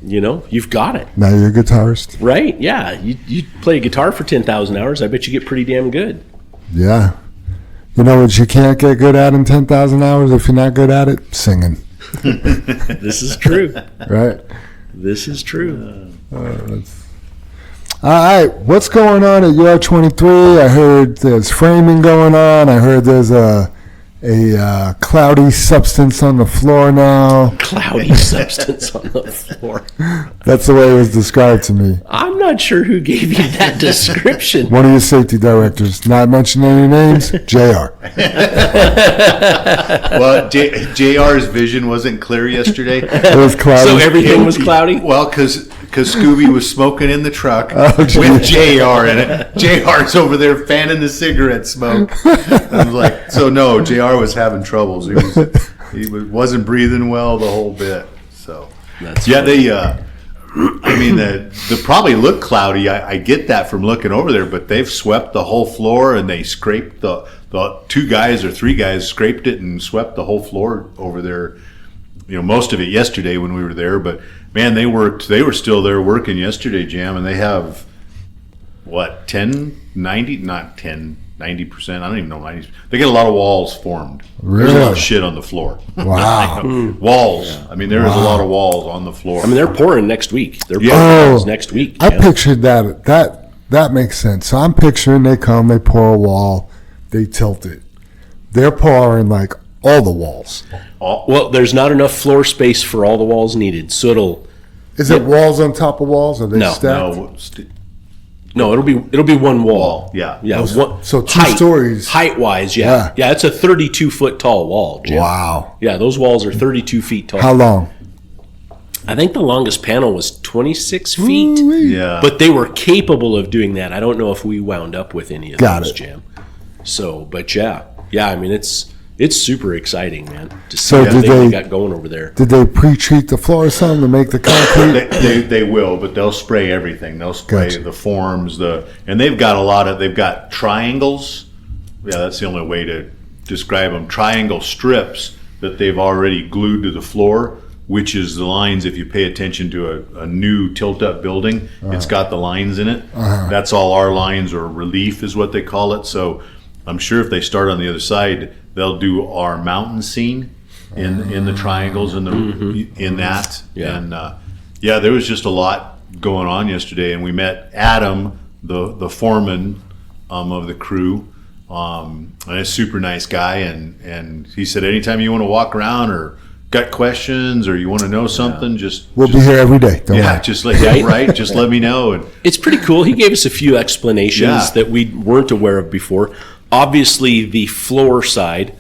you've got it. Now you're a guitarist. Right? Yeah. You play a guitar for 10,000 hours, I bet you get pretty damn good. Yeah. You know what you can't get good at in 10,000 hours if you're not good at it? Singing. This is true. Right? This is true. All right. What's going on at UR23? I heard there's framing going on. I heard there's a cloudy substance on the floor now. Cloudy substance on the floor. That's the way it was described to me. I'm not sure who gave you that description. One of your safety directors, not mentioning any names, JR. Well, JR's vision wasn't clear yesterday. It was cloudy. So everything was cloudy? Well, because Scooby was smoking in the truck geez. with JR in it. JR's over there fanning the cigarette smoke. I was like, so no, JR was having troubles. He wasn't breathing well the whole bit. So That's yeah, they. I mean, the probably look cloudy. I get that from looking over there, but they've swept the whole floor and they scraped the 2 guys or 3 guys scraped it and swept the whole floor over there. Most of it yesterday when we were there, but man, they were still there working yesterday, Jam, and they have what 90%. I don't even know 90%. They get a lot of walls formed. Really? There's a lot of shit on the floor. Wow. Walls. Yeah. I mean, there is a lot of walls on the floor. I mean, they're pouring next week. They're pouring Oh, next week. I pictured that. That makes sense. So I'm picturing they come, they pour a wall, they tilt it. They're pouring like all the walls? Well, there's not enough floor space for all the walls needed, so it'll Is it walls on top of walls? Are they No. stacked? no, it'll be one wall. Yeah. Yeah. So 2 stories. Height wise, yeah. Yeah, it's a 32-foot tall wall, Jim. Wow. Yeah, those walls are 32 feet tall. How long? I think the longest panel was 26 feet. Ooh-wee. Yeah. But they were capable of doing that. I don't know if we wound up with any of Got those, it. Jim. So, but yeah. I mean, it's super exciting, man. To see So everything did they- got going over there. Did they pre-treat the floor some to make the concrete? They will, but they'll spray everything. They'll spray Gotcha. the forms, and they've got triangles. Yeah, that's the only way to describe them. Triangle strips that they've already glued to the floor, which is the lines. If you pay attention to a new tilt-up building, it's got the lines in it. That's all our lines, or relief is what they call it. So I'm sure if they start on the other side, they'll do our mountain scene in the triangles in that. Yeah. And there was just a lot going on yesterday, and we met Adam, the foreman of the crew, and a super nice guy, and he said anytime you want to walk around or got questions or you want to know something, We'll be here every day. Don't worry. just just let me know. And It's pretty cool. He gave us a few explanations Yeah. that we weren't aware of before. Obviously, the floor side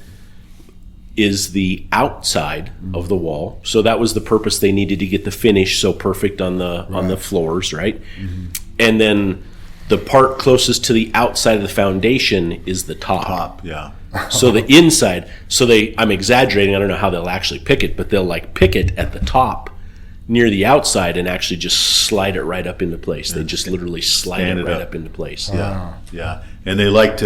is the outside of the wall, so that was the purpose. They needed to get the finish so perfect on the floors, right? And then the part closest to the outside of the foundation is the top. yeah. So the inside, I'm exaggerating, I don't know how they'll actually pick it, but they'll like pick it at the top near the outside and actually just slide it right up into place. They just literally slide stand it it right up. up into place. Yeah. And they like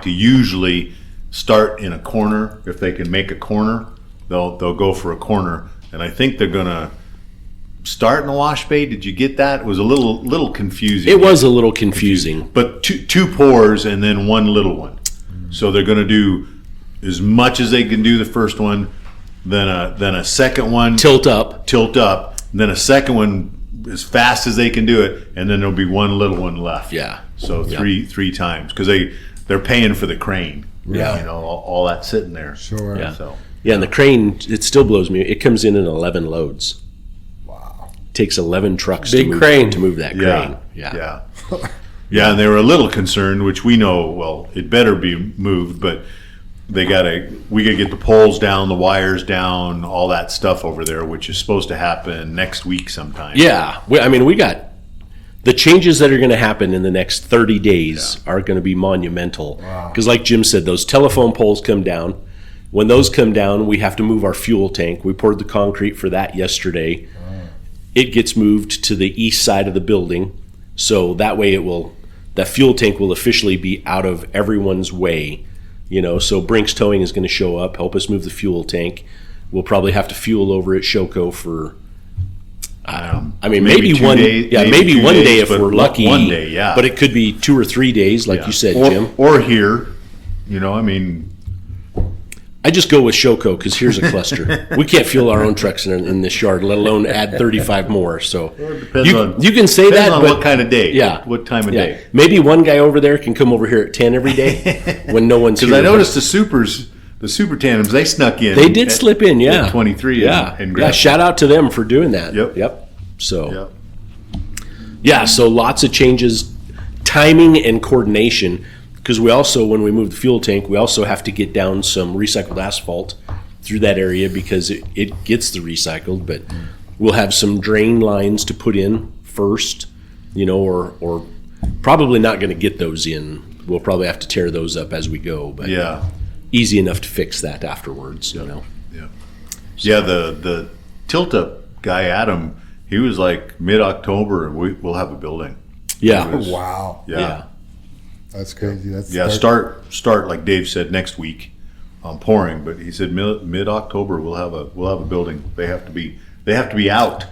to usually start in a corner. If they can make a corner, they'll go for a corner. And I think they're gonna start in the wash bay. Did you get that? It was a little confusing. It was a little confusing. But two pours and then one little one. So they're gonna do as much as they can do the first one, then a second one Tilt up. and then a second one as fast as they can do it, and then there'll be one little one left. Yeah. So three times, because they're paying for the crane. Yeah. You know, all that sitting there. Sure. Yeah. So Yeah, and the crane, it still blows me. It comes in 11 loads. Wow. Takes 11 trucks Big to crane. move that crane. yeah. Yeah, and they were a little concerned, which we know, well, it better be moved, but we gotta get the poles down, the wires down, all that stuff over there, which is supposed to happen next week sometime. Yeah. We got the changes that are going to happen in the next 30 days are going to be monumental. Because like Jim said, those telephone poles come down. When those come down, we have to move our fuel tank. We poured the concrete for that yesterday. It gets moved to the east side of the building. So that way that fuel tank will officially be out of everyone's way. So Brinks Towing is going to show up, help us move the fuel tank. We'll probably have to fuel over at Shoko for, maybe 2 one, days, maybe 2 one day days, if but we're lucky. One day, yeah. But it could be 2 or 3 days, like you said, Jim. Or here, I just go with Shoko because here's a cluster. We can't fuel our own trucks in this yard, let alone add 35 more. So you can say that, depends on but what kind of day. Yeah. What time of yeah, day. maybe one guy over there can come over here at 10 every day when no one's here. Because I noticed the super tandems, they snuck in. They did slip in, yeah. at 23 Yeah, and yeah. grabbed Shout out to them for doing that. Yep. So, Yep. so lots of changes, timing and coordination. Because we also, when we move the fuel tank, we also have to get down some recycled asphalt through that area because it gets the recycled. But we'll have some drain lines to put in first, or probably not going to get those in. We'll probably have to tear those up as we go. But Yeah. easy enough to fix that afterwards. Yeah, the tilt-up guy, Adam, he was like mid-October, and we'll have a building. Yeah. Wow. Yeah. That's crazy. Start like Dave said next week, pouring. But he said mid-October we'll have a building. They have to be out.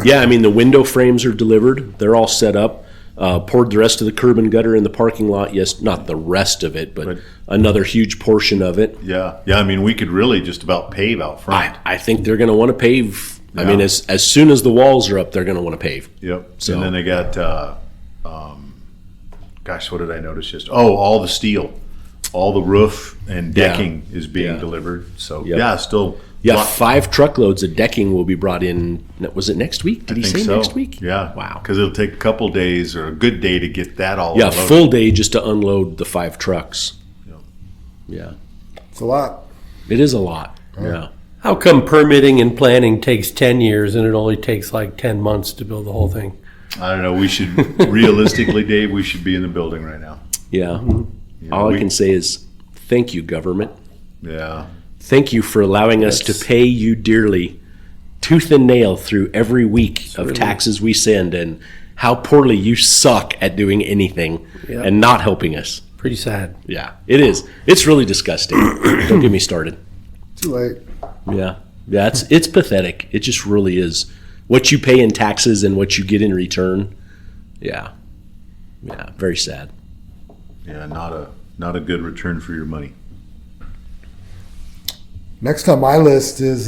Yeah, I mean, the window frames are delivered. They're all set up. Poured the rest of the curb and gutter in the parking lot. Yes, not the rest of it, but another huge portion of it. Yeah. I mean, we could really just about pave out front. I think they're going to want to pave. I Yeah. mean, as soon as the walls are up, they're going to want to pave. Yep. So- And then they got, gosh, what did I notice just? Oh, all the steel. all the roof and decking is being Yeah. delivered. So Yep. still. Yeah, lot- 5 truckloads of decking will be brought in. Was it next week? Did he think say so. next week? Yeah. Wow. Because it'll take a couple days or a good day to get that all Yeah, unloaded. full day just to unload the 5 trucks. Yeah. It's a lot. It is a lot. Yeah. How come permitting and planning takes 10 years and it only takes like 10 months to build the whole thing? I don't know. We should, realistically, Dave, we should be in the building right now. Yeah. You know, All I can say is thank you, government. Yeah. Thank you for allowing us to pay you dearly, tooth and nail through every week of taxes we send, and how poorly you suck at doing anything Yep. and not helping us. Pretty sad. Yeah, it is. It's really disgusting. Don't get me started. Too late. Yeah, it's pathetic. It just really is. What you pay in taxes and what you get in return. Yeah, very sad. Yeah. Not a good return for your money. Next on my list is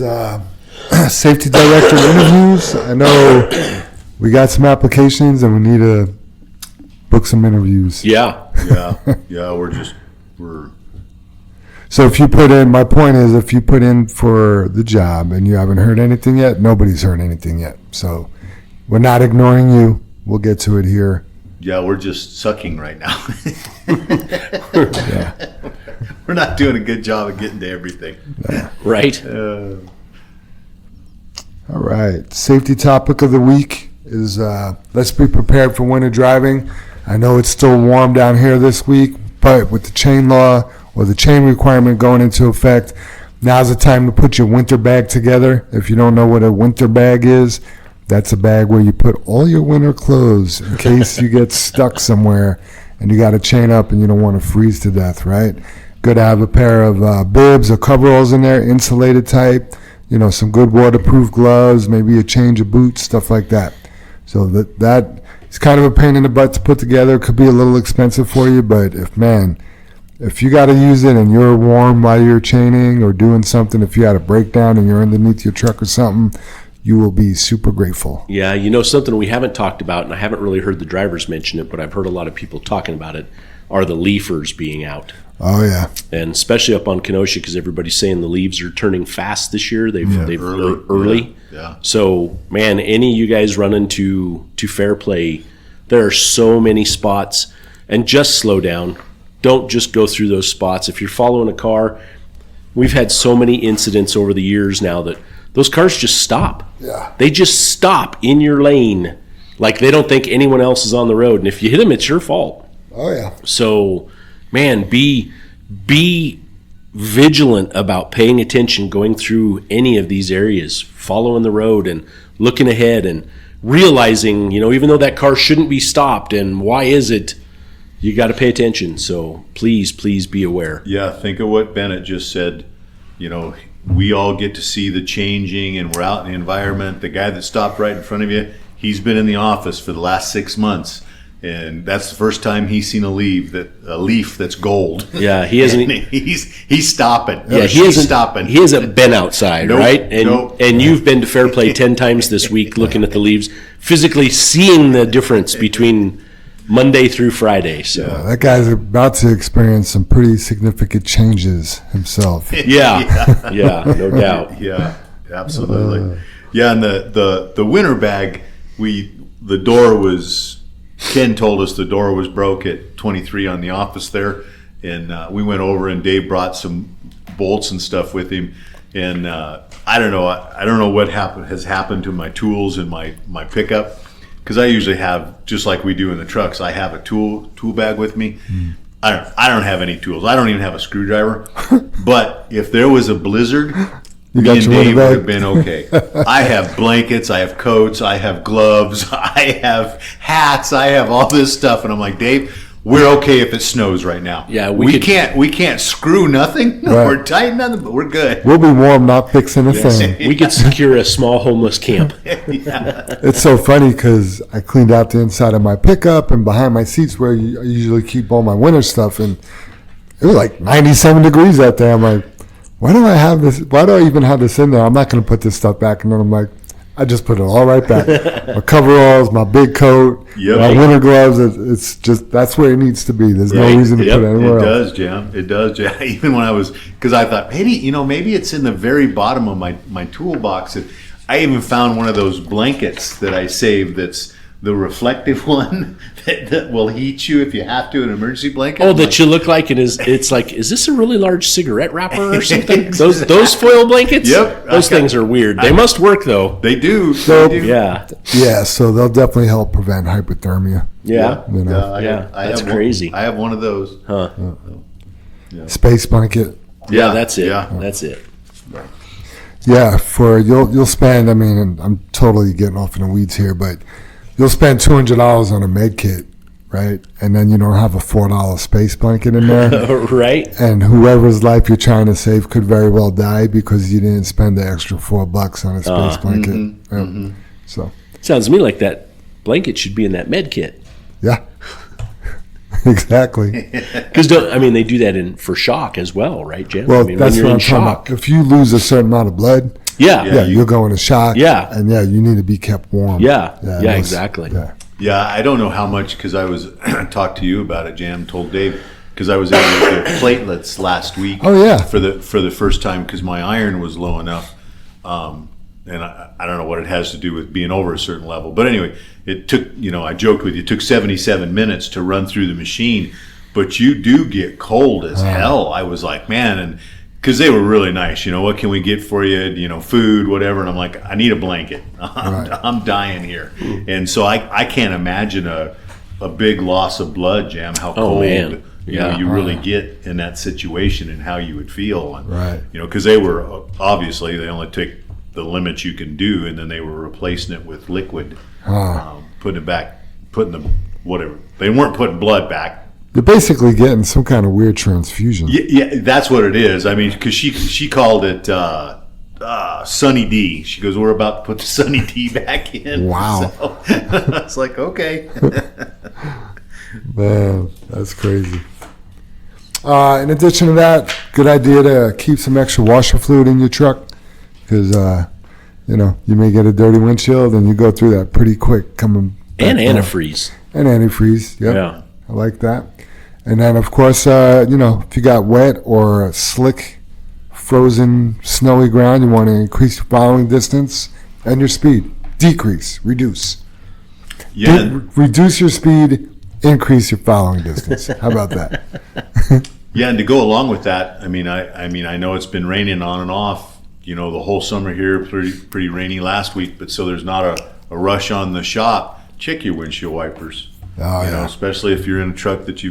safety director interviews. I know we got some applications and we need to book some interviews. Yeah, Yeah. We're So if you put in, my point is, if you put in for the job and you haven't heard anything yet, nobody's heard anything yet. So we're not ignoring you. We'll get to it here. we're just sucking right now. We're not doing a good job of getting to everything. right. All right. Safety topic of the week is let's be prepared for winter driving. I know it's still warm down here this week, but with the chain law or the chain requirement going into effect, now's the time to put your winter bag together. If you don't know what a winter bag is, that's a bag where you put all your winter clothes in case you get stuck somewhere and you got to chain up and you don't want to freeze to death, right? Good to have a pair of bibs or coveralls in there, insulated type, some good waterproof gloves, maybe a change of boots, stuff like that. So that is kind of a pain in the butt to put together. It could be a little expensive for you, but if you got to use it and you're warm while you're chaining or doing something, if you had a breakdown and you're underneath your truck or something, you will be super grateful. Yeah, something we haven't talked about, and I haven't really heard the drivers mention it, but I've heard a lot of people talking about it, are the leafers being out. Oh, yeah. And especially up on Kenosha, because everybody's saying the leaves are turning fast this year. They've early. Yeah. So, man, any of you guys running to Fairplay, there are so many spots. And just slow down. Don't just go through those spots. If you're following a car, we've had so many incidents over the years now that those cars just stop. Yeah. They just stop in your lane like they don't think anyone else is on the road. And if you hit them, it's your fault. Oh, yeah. So, man, be vigilant about paying attention going through any of these areas, following the road and looking ahead and realizing, even though that car shouldn't be stopped and why is it, you got to pay attention. So please be aware. Yeah, think of what Bennett just said. We all get to see the changing and we're out in the environment. The guy that stopped right in front of you, he's been in the office for the last 6 months. And that's the first time he's seen a leaf that's gold. Yeah, he hasn't. He's stopping. Yeah, he isn't stopping. He hasn't been outside, Nope, right? And nope. and you've been to Fairplay 10 times this week, looking at the leaves, physically seeing the difference between Monday through Friday. So That guy's about to experience some pretty significant changes himself. yeah, no doubt. Yeah, absolutely. Yeah, and the winter bag, the door was. Ken told us the door was broke at 23 on the office there, and we went over and Dave brought some bolts and stuff with him, and I don't know what has happened to my tools and my pickup, because I usually have, just like we do in the trucks, I have a tool bag with me. I don't have any tools. I don't even have a screwdriver. But if there was a blizzard, You me got and your winter Dave would bag? have been okay. I have blankets, I have coats, I have gloves, I have hats, I have all this stuff, and I'm like, Dave, we're okay if it snows right now. Yeah, we can't screw nothing. Right. We're tight nothing, but we're good. We'll be warm, not fixing a thing. We could secure a small homeless camp. It's so funny because I cleaned out the inside of my pickup and behind my seats where I usually keep all my winter stuff, and it was like 97 degrees out there. I'm like, why do I have this? Why do I even have this in there? I'm not going to put this stuff back. And then I'm like, I just put it all right back. My coveralls, my big coat, Yep. my winter gloves. It's just, that's where it needs to be. There's no Right. reason to Yep. put it anywhere It else. does, Jam. It does, Jam. Even when I was, because I thought, maybe it's in the very bottom of my toolbox. I even found one of those blankets that I saved that's the reflective one that will heat you if you have to, an emergency blanket. Oh, I'm that like, you look like it's like, is this a really large cigarette wrapper or something? Those foil blankets? Yep. Those things are weird. They must work though. They do. So- They do. Yeah. Yeah, so they'll definitely help prevent hypothermia. Yeah. You know, Yeah, that's have crazy. I have one of those. Huh. space blanket. Yeah, that's it. Yeah. That's it. Yeah, for you'll spend. I mean, and I'm totally getting off in the weeds here, but you'll spend $200 on a med kit, right? And then you don't have a $4 space blanket in there, Right? and whoever's life you're trying to save could very well die because you didn't spend the extra $4 on a space blanket. Yep. So, Sounds to me like that blanket should be in that med kit. yeah, exactly. Because they do that for shock as well, right, Jim? Well, I mean, that's when you're what in I'm talking shock. about. If you lose a certain amount of blood, Yeah. yeah, you'll go into shock. Yeah. and you need to be kept warm. Yeah. those- Exactly. Yeah. Yeah, I don't know how much because I was talked to you about it, Jam. Told Dave because I was able to get platelets last week. Oh, yeah. for the first time because my iron was low enough, and I don't know what it has to do with being over a certain level. But anyway, it took I joked with you, it took 77 minutes to run through the machine, but you do get cold as hell. I was like, man, and because they were really nice. What can we get for you? Food, whatever. And I'm like, I need a blanket. I'm dying here. And so I can't imagine a big loss of blood, Jam, how cold man. Yeah. you really get in that situation and how you would feel. And, Right. because they were, obviously, they only take the limits you can do, and then they were replacing it with liquid, putting the, whatever. They weren't putting blood back. You're basically getting some kind of weird transfusion. Yeah, that's what it is. I mean, because she called it Sunny D. She goes, we're about to put the Sunny D back in. Wow. So, it's like, okay. Man, that's crazy. In addition to that, good idea to keep some extra washer fluid in your truck because, you may get a dirty windshield and you go through that pretty quick coming back And down. antifreeze. And antifreeze, yep. Yeah. I like that. And then, of course, if you got wet or slick, frozen, snowy ground, you want to increase your following distance and your speed. Decrease, reduce. Yeah. Reduce your speed, increase your following distance. How about that? Yeah, and to go along with that, I mean, I know it's been raining on and off, the whole summer here, pretty rainy last week, but so there's not a rush on the shop. Check your windshield wipers. Oh, yeah. Especially if you're in a truck that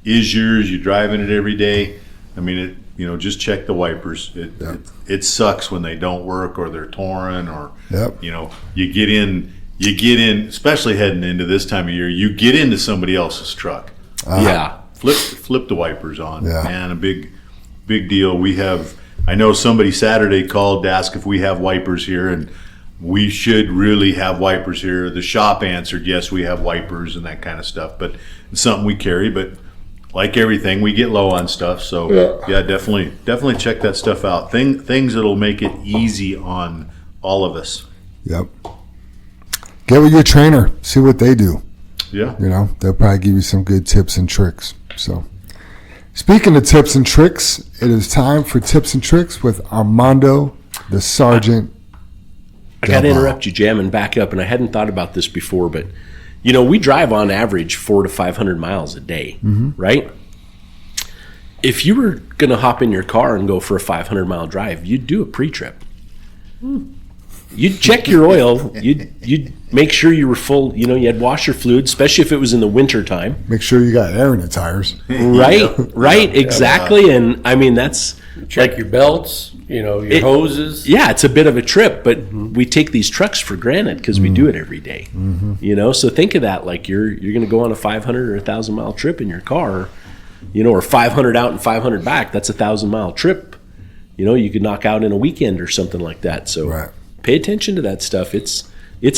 is yours, you're driving it every day. I mean, just check the wipers. It sucks when they don't work or they're torn or Yep. you get in, especially heading into this time of year, you get into somebody else's truck. Yeah. Flip the wipers on. Yeah. Man, a big deal. I know somebody Saturday called to ask if we have wipers here, and we should really have wipers here. The shop answered, yes, we have wipers and that kind of stuff, but it's something we carry. But like everything, we get low on stuff. So yeah, definitely check that stuff out. Things that'll make it easy on all of us. Yep. Get with your trainer. See what they do. Yeah. They'll probably give you some good tips and tricks. So, speaking of tips and tricks, it is time for tips and tricks with Armando, the Sergeant. I got to Del Val. interrupt you, Jam, and back up. And I hadn't thought about this before, but we drive on average 400 to 500 miles a day, right? If you were going to hop in your car and go for a 500-mile drive, you'd do a pre-trip. You'd check your oil. You'd make sure you were full. You had washer fluid, especially if it was in the winter time. Make sure you got air in the tires. Right, exactly. And I mean, that's Check your belts, your hoses. Yeah, it's a bit of a trip, but we take these trucks for granted because we do it every day. So think of that like you're going to go on a 500 or 1,000-mile trip in your car, or 500 out and 500 back. That's a 1,000-mile trip. You could knock out in a weekend or something like that. So Right. pay attention to that stuff. It's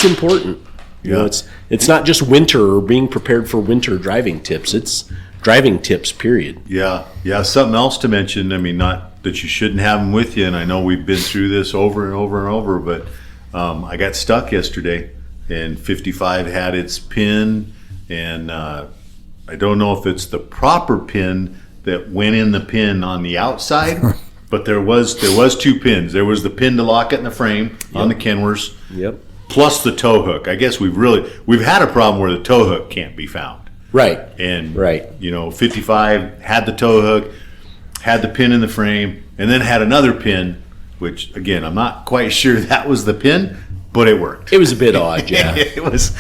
important. Yeah. It's not just winter or being prepared for winter driving tips. It's driving tips, period. Yeah. Something else to mention. I mean, not that you shouldn't have them with you, and I know we've been through this over and over and over, but I got stuck yesterday, and 55 had its pin, and I don't know if it's the proper pin that went in the pin on the outside, but there was 2 pins. There was the pin to lock it in the frame on the Kenworths, plus the tow hook. I guess we've had a problem where the tow hook can't be found. Right. And 55 had the tow hook, had the pin in the frame, and then had another pin, which again I'm not quite sure that was the pin, but it worked. It was a bit odd, yeah. It was.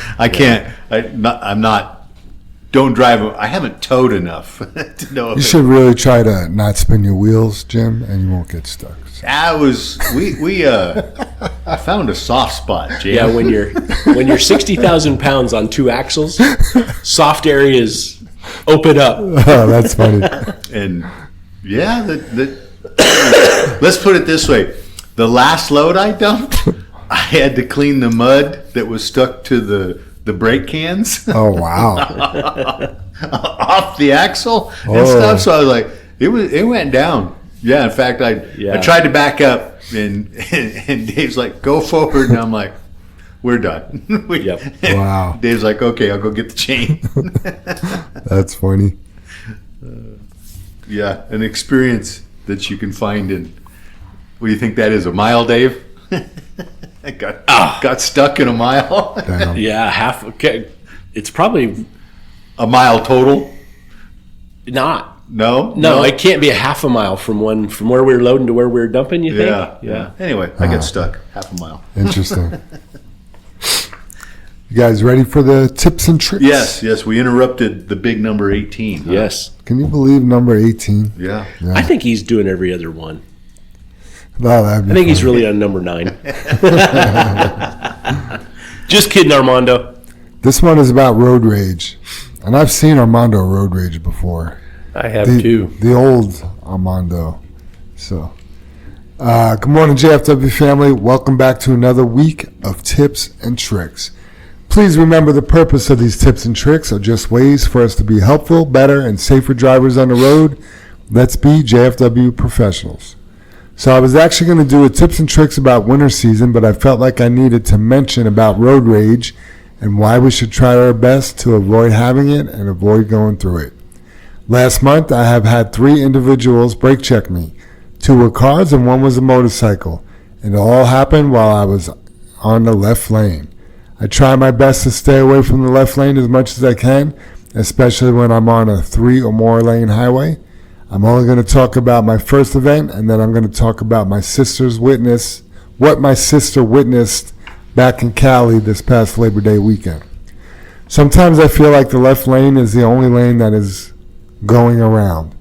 Don't drive. I haven't towed enough to know. You should really try to not spin your wheels, Jim, and you won't get stuck. So. I found a soft spot, Jim. Yeah, when you're 60,000 pounds on 2 axles, soft areas open up. Oh, that's funny. And yeah, let's put it this way: the last load I dumped, I had to clean the mud that was stuck to the brake cans. Oh wow! Off the axle and stuff. So I was like, it went down. Yeah, in fact, I tried to back up, and Dave's like, go forward, and I'm like, we're done. Wow. Dave's like, okay, I'll go get the chain. That's funny. Yeah, an experience that you can find in, what do you think that is, a mile, Dave? I got stuck in a mile. Damn. Yeah, half. Okay, it's probably A mile total? not. No, It can't be a half a mile from where we're loading to where we're dumping. You think? Yeah. Anyway, I got stuck half a mile. Interesting. You guys ready for the tips and tricks? Yes. We interrupted the big number 18. Huh? Yes. Can you believe number 18? Yeah. I think he's doing every other one. No, that'd be I think he's funny. really on number 9. Just kidding, Armando. This one is about road rage. And I've seen Armando road rage before. I have too. The old Armando. So, good morning, JFW family. Welcome back to another week of tips and tricks. Please remember the purpose of these tips and tricks are just ways for us to be helpful, better, and safer drivers on the road. Let's be JFW professionals. So I was actually going to do a tips and tricks about winter season, but I felt like I needed to mention about road rage and why we should try our best to avoid having it and avoid going through it. Last month, I have had 3 individuals brake check me. 2 were cars and 1 was a motorcycle. And it all happened while I was on the left lane. I try my best to stay away from the left lane as much as I can, especially when I'm on a 3 or more lane highway. I'm only going to talk about my first event, and then I'm going to talk about what my sister witnessed back in Cali this past Labor Day weekend. Sometimes I feel like the left lane is the only lane that is going around.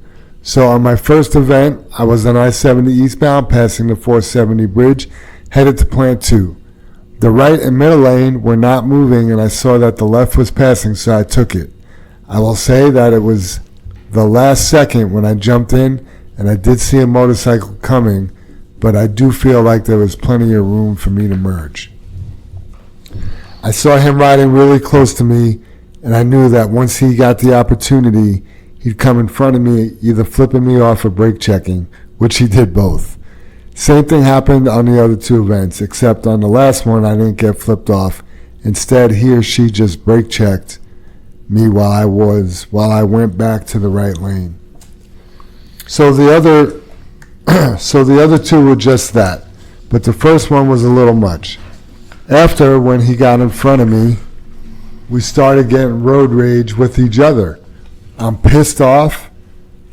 So on my first event, I was on I-70 eastbound, passing the 470 bridge, headed to Plant 2. The right and middle lane were not moving, and I saw that the left was passing, so I took it. I will say that it was the last second when I jumped in, and I did see a motorcycle coming, but I do feel like there was plenty of room for me to merge. I saw him riding really close to me, and I knew that once he got the opportunity, he'd come in front of me, either flipping me off or brake checking, which he did both. Same thing happened on the other 2 events, except on the last one I didn't get flipped off. Instead, he or she just brake checked me while I went back to the right lane. So the other 2 were just that, but the first one was a little much. After, when he got in front of me, we started getting road rage with each other. I'm pissed off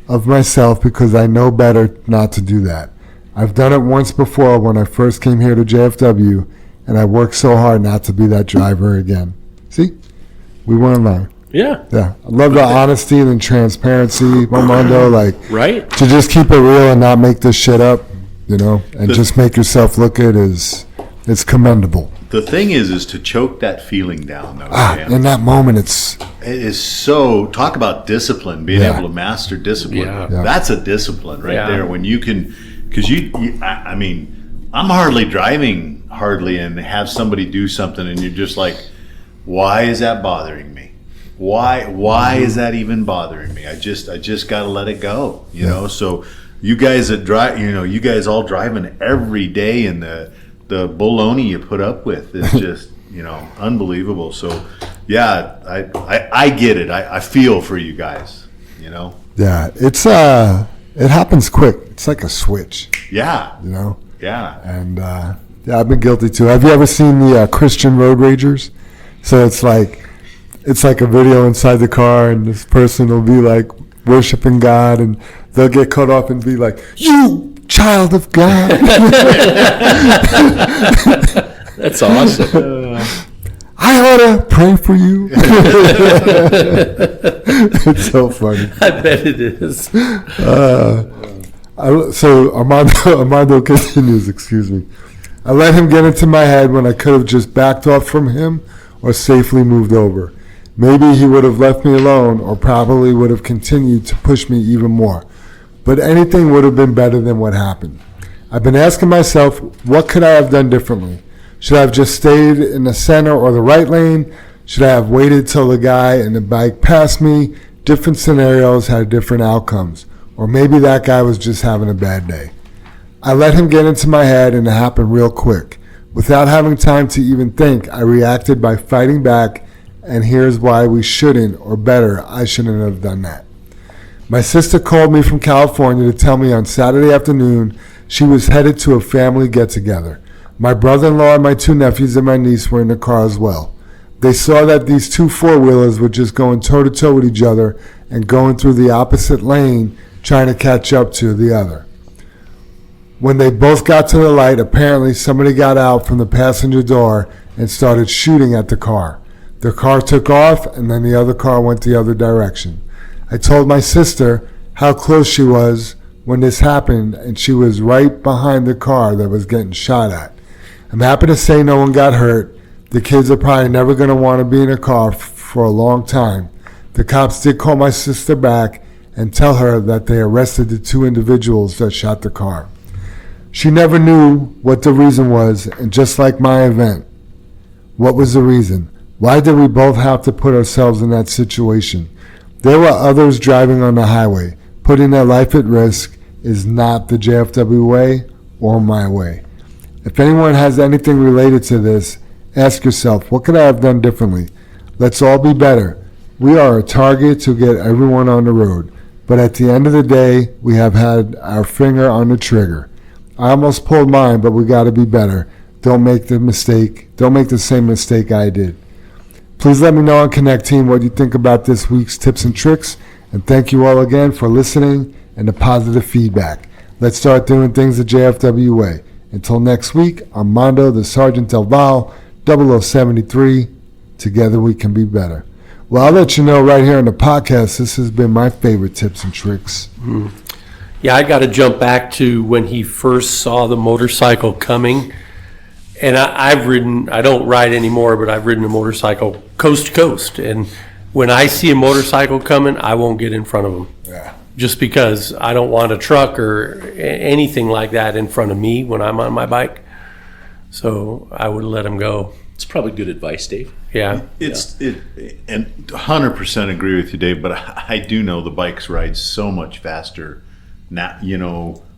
of myself because I know better not to do that. I've done it once before when I first came here to JFW, and I worked so hard not to be that driver again. See? We weren't lying. Yeah. Yeah. I love the honesty and the transparency, Armando, Right. to just keep it real and not make this shit up, and just make yourself look good it's commendable. The thing is to choke that feeling down, though. In that moment, It is so, talk about discipline, being able to master discipline. Yeah. That's a discipline right Yeah. there. When you can, because I'm hardly driving and have somebody do something and you're just like, why is that bothering me? Why is that even bothering me? I just got to let it go, you know? So you guys that drive, you guys all driving every day in the the baloney you put up with is just, unbelievable. So, yeah, I get it. I feel for you guys, Yeah, it's it happens quick. It's like a switch, Yeah, Yeah, yeah. and I've been guilty too. Have you ever seen the Christian road ragers? So it's like a video inside the car, and this person will be like worshiping God, and they'll get cut off and be like, "You child of God." That's awesome. I ought to pray for you. It's so funny. I bet it is. So Armando continues, excuse me. I let him get into my head when I could have just backed off from him or safely moved over. Maybe he would have left me alone or probably would have continued to push me even more. But anything would have been better than what happened. I've been asking myself, what could I have done differently? Should I have just stayed in the center or the right lane? Should I have waited till the guy in the bike passed me? Different scenarios had different outcomes. Or maybe that guy was just having a bad day. I let him get into my head and it happened real quick. Without having time to even think, I reacted by fighting back, and here's why we shouldn't, or better, I shouldn't have done that. My sister called me from California to tell me on Saturday afternoon she was headed to a family get-together. My brother-in-law and my 2 nephews and my niece were in the car as well. They saw that these 2 four-wheelers were just going toe-to-toe with each other and going through the opposite lane trying to catch up to the other. When they both got to the light, apparently somebody got out from the passenger door and started shooting at the car. The car took off, and then the other car went the other direction. I told my sister how close she was when this happened, and she was right behind the car that was getting shot at. I'm happy to say no one got hurt. The kids are probably never going to want to be in a car for a long time. The cops did call my sister back and tell her that they arrested the 2 individuals that shot the car. She never knew what the reason was, and just like my event, what was the reason? Why did we both have to put ourselves in that situation? There were others driving on the highway. Putting their life at risk is not the JFW way or my way. If anyone has anything related to this, ask yourself, what could I have done differently? Let's all be better. We are a target to get everyone on the road, but at the end of the day, we have had our finger on the trigger. I almost pulled mine, but we got to be better. Don't make the same mistake I did. Please let me know on Connect Team what you think about this week's tips and tricks, and thank you all again for listening and the positive feedback. Let's start doing things the JFW way. Until next week, Armando, the Sergeant Del Val, 0073. Together we can be better. Well, I'll let you know right here on the podcast, this has been my favorite tips and tricks. Yeah, I got to jump back to when he first saw the motorcycle coming. And I've ridden, I don't ride anymore, but I've ridden a motorcycle coast to coast. And when I see a motorcycle coming, I won't get in front of them. Yeah. Just because I don't want a truck or anything like that in front of me when I'm on my bike. So I would let him go. It's probably good advice, Dave. Yeah. And 100% agree with you, Dave, but I do know the bikes ride so much faster now.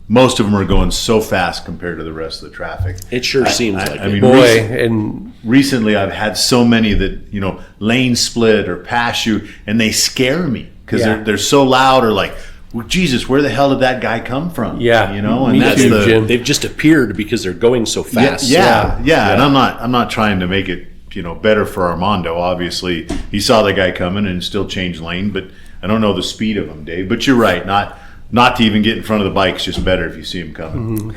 Most of them are going so fast compared to the rest of the traffic. It sure seems like I it. mean, Boy, recently I've had so many that, lane split or pass you, and they scare me because they're so loud, or like, well, Jesus, where the hell did that guy come from? Yeah, and me that's too, Jim. They've just appeared because they're going so fast. Yeah. And I'm not trying to make it better for Armando. Obviously, he saw the guy coming and still changed lane, but I don't know the speed of him, Dave. But you're right, not to even get in front of the bike's just better if you see him coming.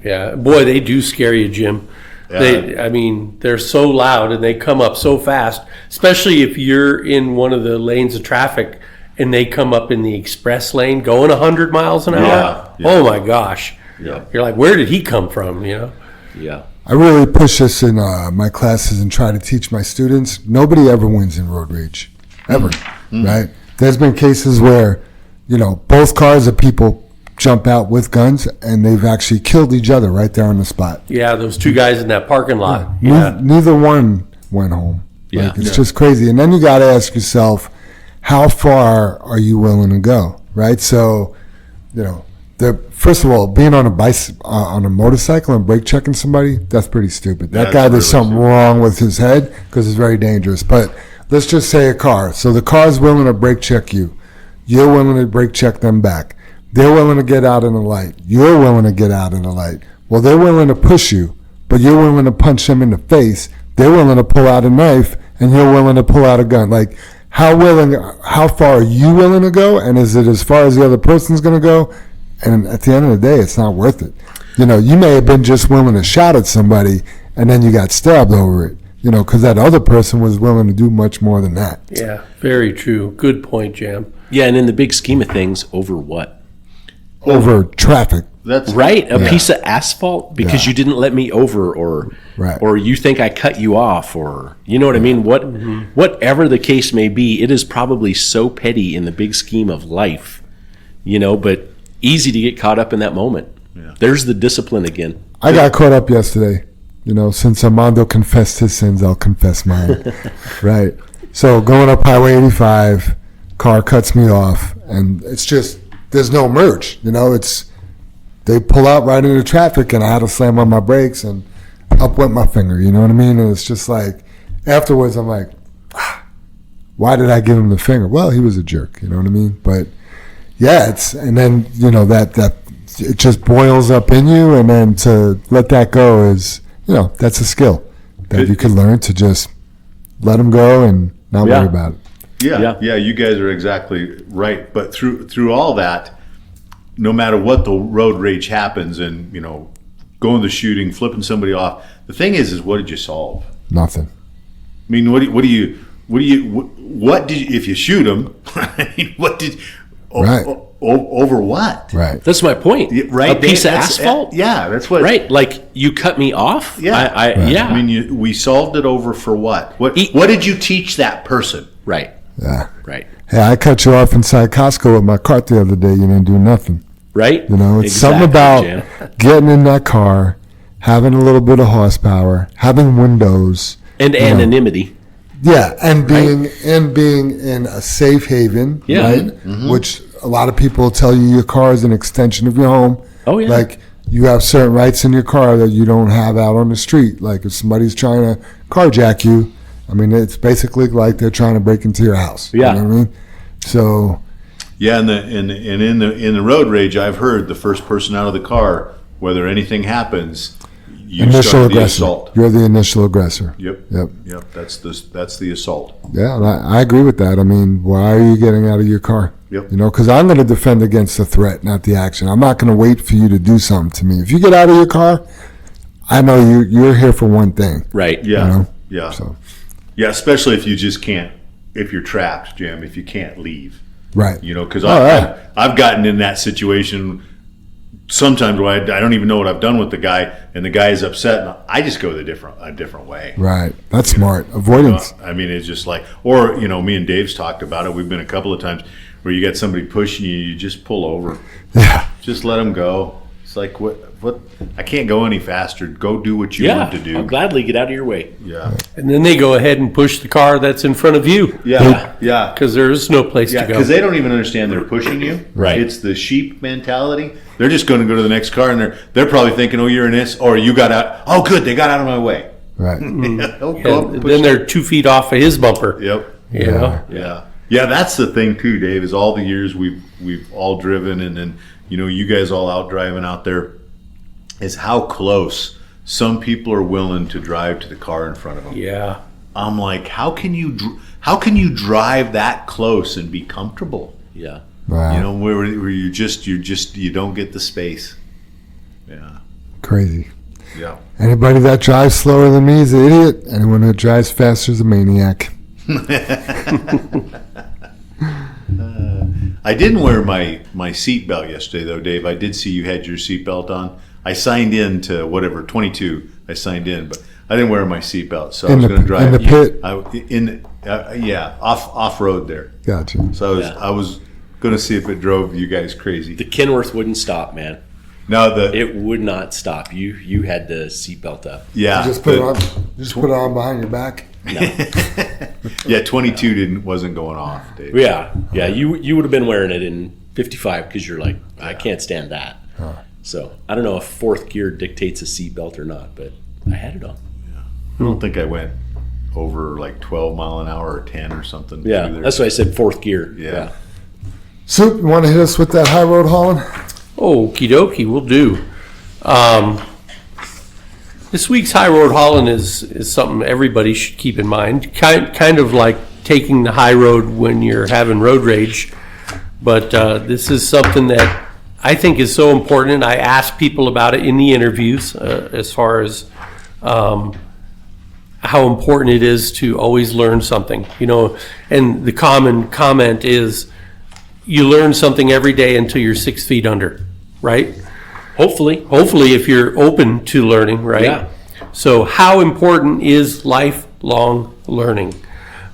Yeah, boy, they do scare you, Jim. Yeah. They're so loud and they come up so fast, especially if you're in one of the lanes of traffic and they come up in the express lane going 100 miles an hour. Yeah. Oh my gosh. Yeah. You're like, where did he come from? Yeah. I really push this in my classes and try to teach my students. Nobody ever wins in road rage, ever, right? There's been cases where, both cars of people jump out with guns and they've actually killed each other right there on the spot. Yeah, those 2 guys in that parking lot. Neither one went home. Yeah. It's just crazy. And then you got to ask yourself, how far are you willing to go, right? So, First of all, being on on a motorcycle and brake checking somebody, that's pretty stupid. That That's guy, there's really something stupid. wrong with his head because it's very dangerous. But let's just say a car. So the car's willing to brake check you. You're willing to brake check them back. They're willing to get out in the light. You're willing to get out in the light. Well, they're willing to push you, but you're willing to punch them in the face. They're willing to pull out a knife, and you're willing to pull out a gun. Like, how far are you willing to go, and is it as far as the other person's going to go? And at the end of the day, it's not worth it. You know, you may have been just willing to shout at somebody, and then you got stabbed over it. You know, because that other person was willing to do much more than that. Yeah, very true. Good point, Jam. Yeah, and in the big scheme of things, over what? Over traffic. That's Right, a piece of asphalt because you didn't let me over, or Right. or you think I cut you off, or you know what I mean. Whatever the case may be, it is probably so petty in the big scheme of life, you know. But easy to get caught up in that moment. Yeah. There's the discipline again. I got caught up yesterday. You know, since Armando confessed his sins, I'll confess mine. Right. So going up Highway 85, car cuts me off, and it's just, there's no merge. You know, they pull out right into traffic, and I had to slam on my brakes, and up went my finger. You know what I mean? And it's just like, afterwards, I'm like, why did I give him the finger? Well, he was a jerk. You know what I mean? But yeah, and then, you know, that it just boils up in you, and then to let that go is, you know, that's a skill that you can learn to just let them go and not worry about it. Yeah, you guys are exactly right. But through all that, no matter what the road rage happens, and you know, going to shooting, flipping somebody off, the thing is what did you solve? Nothing. I mean, what did you if you shoot them? I mean, what did Right. over what? Right. That's my point. Yeah, right. A piece of That's- asphalt. Yeah, that's what. Right, like you cut me off. Yeah. Yeah. I mean, we solved it over for what? What did you teach that person? Right. Yeah. Right. Hey, I cut you off inside Costco with my cart the other day. You didn't do nothing. Right. You know, it's Exactly, something about Jan. getting in that car, having a little bit of horsepower, having windows. And anonymity. Yeah, and being in a safe haven, Yeah. right? Mm-hmm. Which a lot of people tell you your car is an extension of your home. Oh, yeah. Like you have certain rights in your car that you don't have out on the street. Like if somebody's trying to carjack you, I mean, it's basically like they're trying to break into your house. Yeah. You know what I mean? So Yeah, and in the road rage, I've heard the first person out of the car, whether anything happens, you initial start the aggressor. assault. You're the initial aggressor. Yep. Yep. That's the assault. Yeah, and I agree with that. I mean, why are you getting out of your car? Yep. You know, because I'm going to defend against the threat, not the action. I'm not going to wait for you to do something to me. If you get out of your car, I know you're here for one thing. Right. Yeah. You know? Yeah. So, Yeah, especially if you just can't, if you're trapped, Jim, if you can't leave. right. You know, because right. I've gotten in that situation sometimes where I don't even know what I've done with the guy, and the guy is upset, and I just go a different way. Right. That's smart. Avoidance. I mean, it's just like, or you know, me and Dave's talked about it. We've been a couple of times where you get somebody pushing you, you just pull over, Yeah. just let them go. It's like what? I can't go any faster. Go do what you Yeah. want to do. I'll gladly get out of your way. Yeah, And then they go ahead and push the car that's in front of you yeah, yeah. because there is no place Yeah, to go. because they don't even understand they're pushing you. Right. It's the sheep mentality. They're just going to go to the next car, and they're probably thinking, "Oh, you're in this," or "You got out." Oh, good, they got out of my way. Right. They'll go up And and push then they're 2 feet off of his bumper. Yep. You know? Yeah. That's the thing too, Dave. Is all the years we've all driven, and then you guys all out driving out there, is how close some people are willing to drive to the car in front of them. Yeah. I'm like, how can you drive that close and be comfortable? Yeah. Wow. You know, where you don't get the space. Yeah. Crazy. Yeah. Anybody that drives slower than me is an idiot. Anyone that drives faster is a maniac. I didn't wear my seatbelt yesterday, though, Dave. I did see you had your seatbelt on. I signed in to 22. I signed in, but I didn't wear my seatbelt, so I was going to drive in the pit. off road there. Gotcha. So I was going to see if it drove you guys crazy. The Kenworth wouldn't stop, man. No, It would not stop. You had the seatbelt up. yeah, Just put it on. Just put it on behind your back. yeah, 22 wasn't going off, Dave. Yeah. You would have been wearing it in 55 because you're like, I can't stand that. So I don't know if fourth gear dictates a seatbelt or not, but I had it on. I don't think I went over like 12 mile an hour or 10 or something. Yeah, through there. that's why I said fourth gear. Yeah. Soup, you want to hit us with that high road hauling? Okie dokie, we'll do. This week's high road hauling is something everybody should keep in mind. Kind of like taking the high road when you're having road rage. But this is something that I think is so important, and I ask people about it in the interviews as far as how important it is to always learn something. And the common comment is you learn something every day until you're 6 feet under, right? Hopefully. Hopefully, if you're open to learning, right? Yeah. So how important is lifelong learning?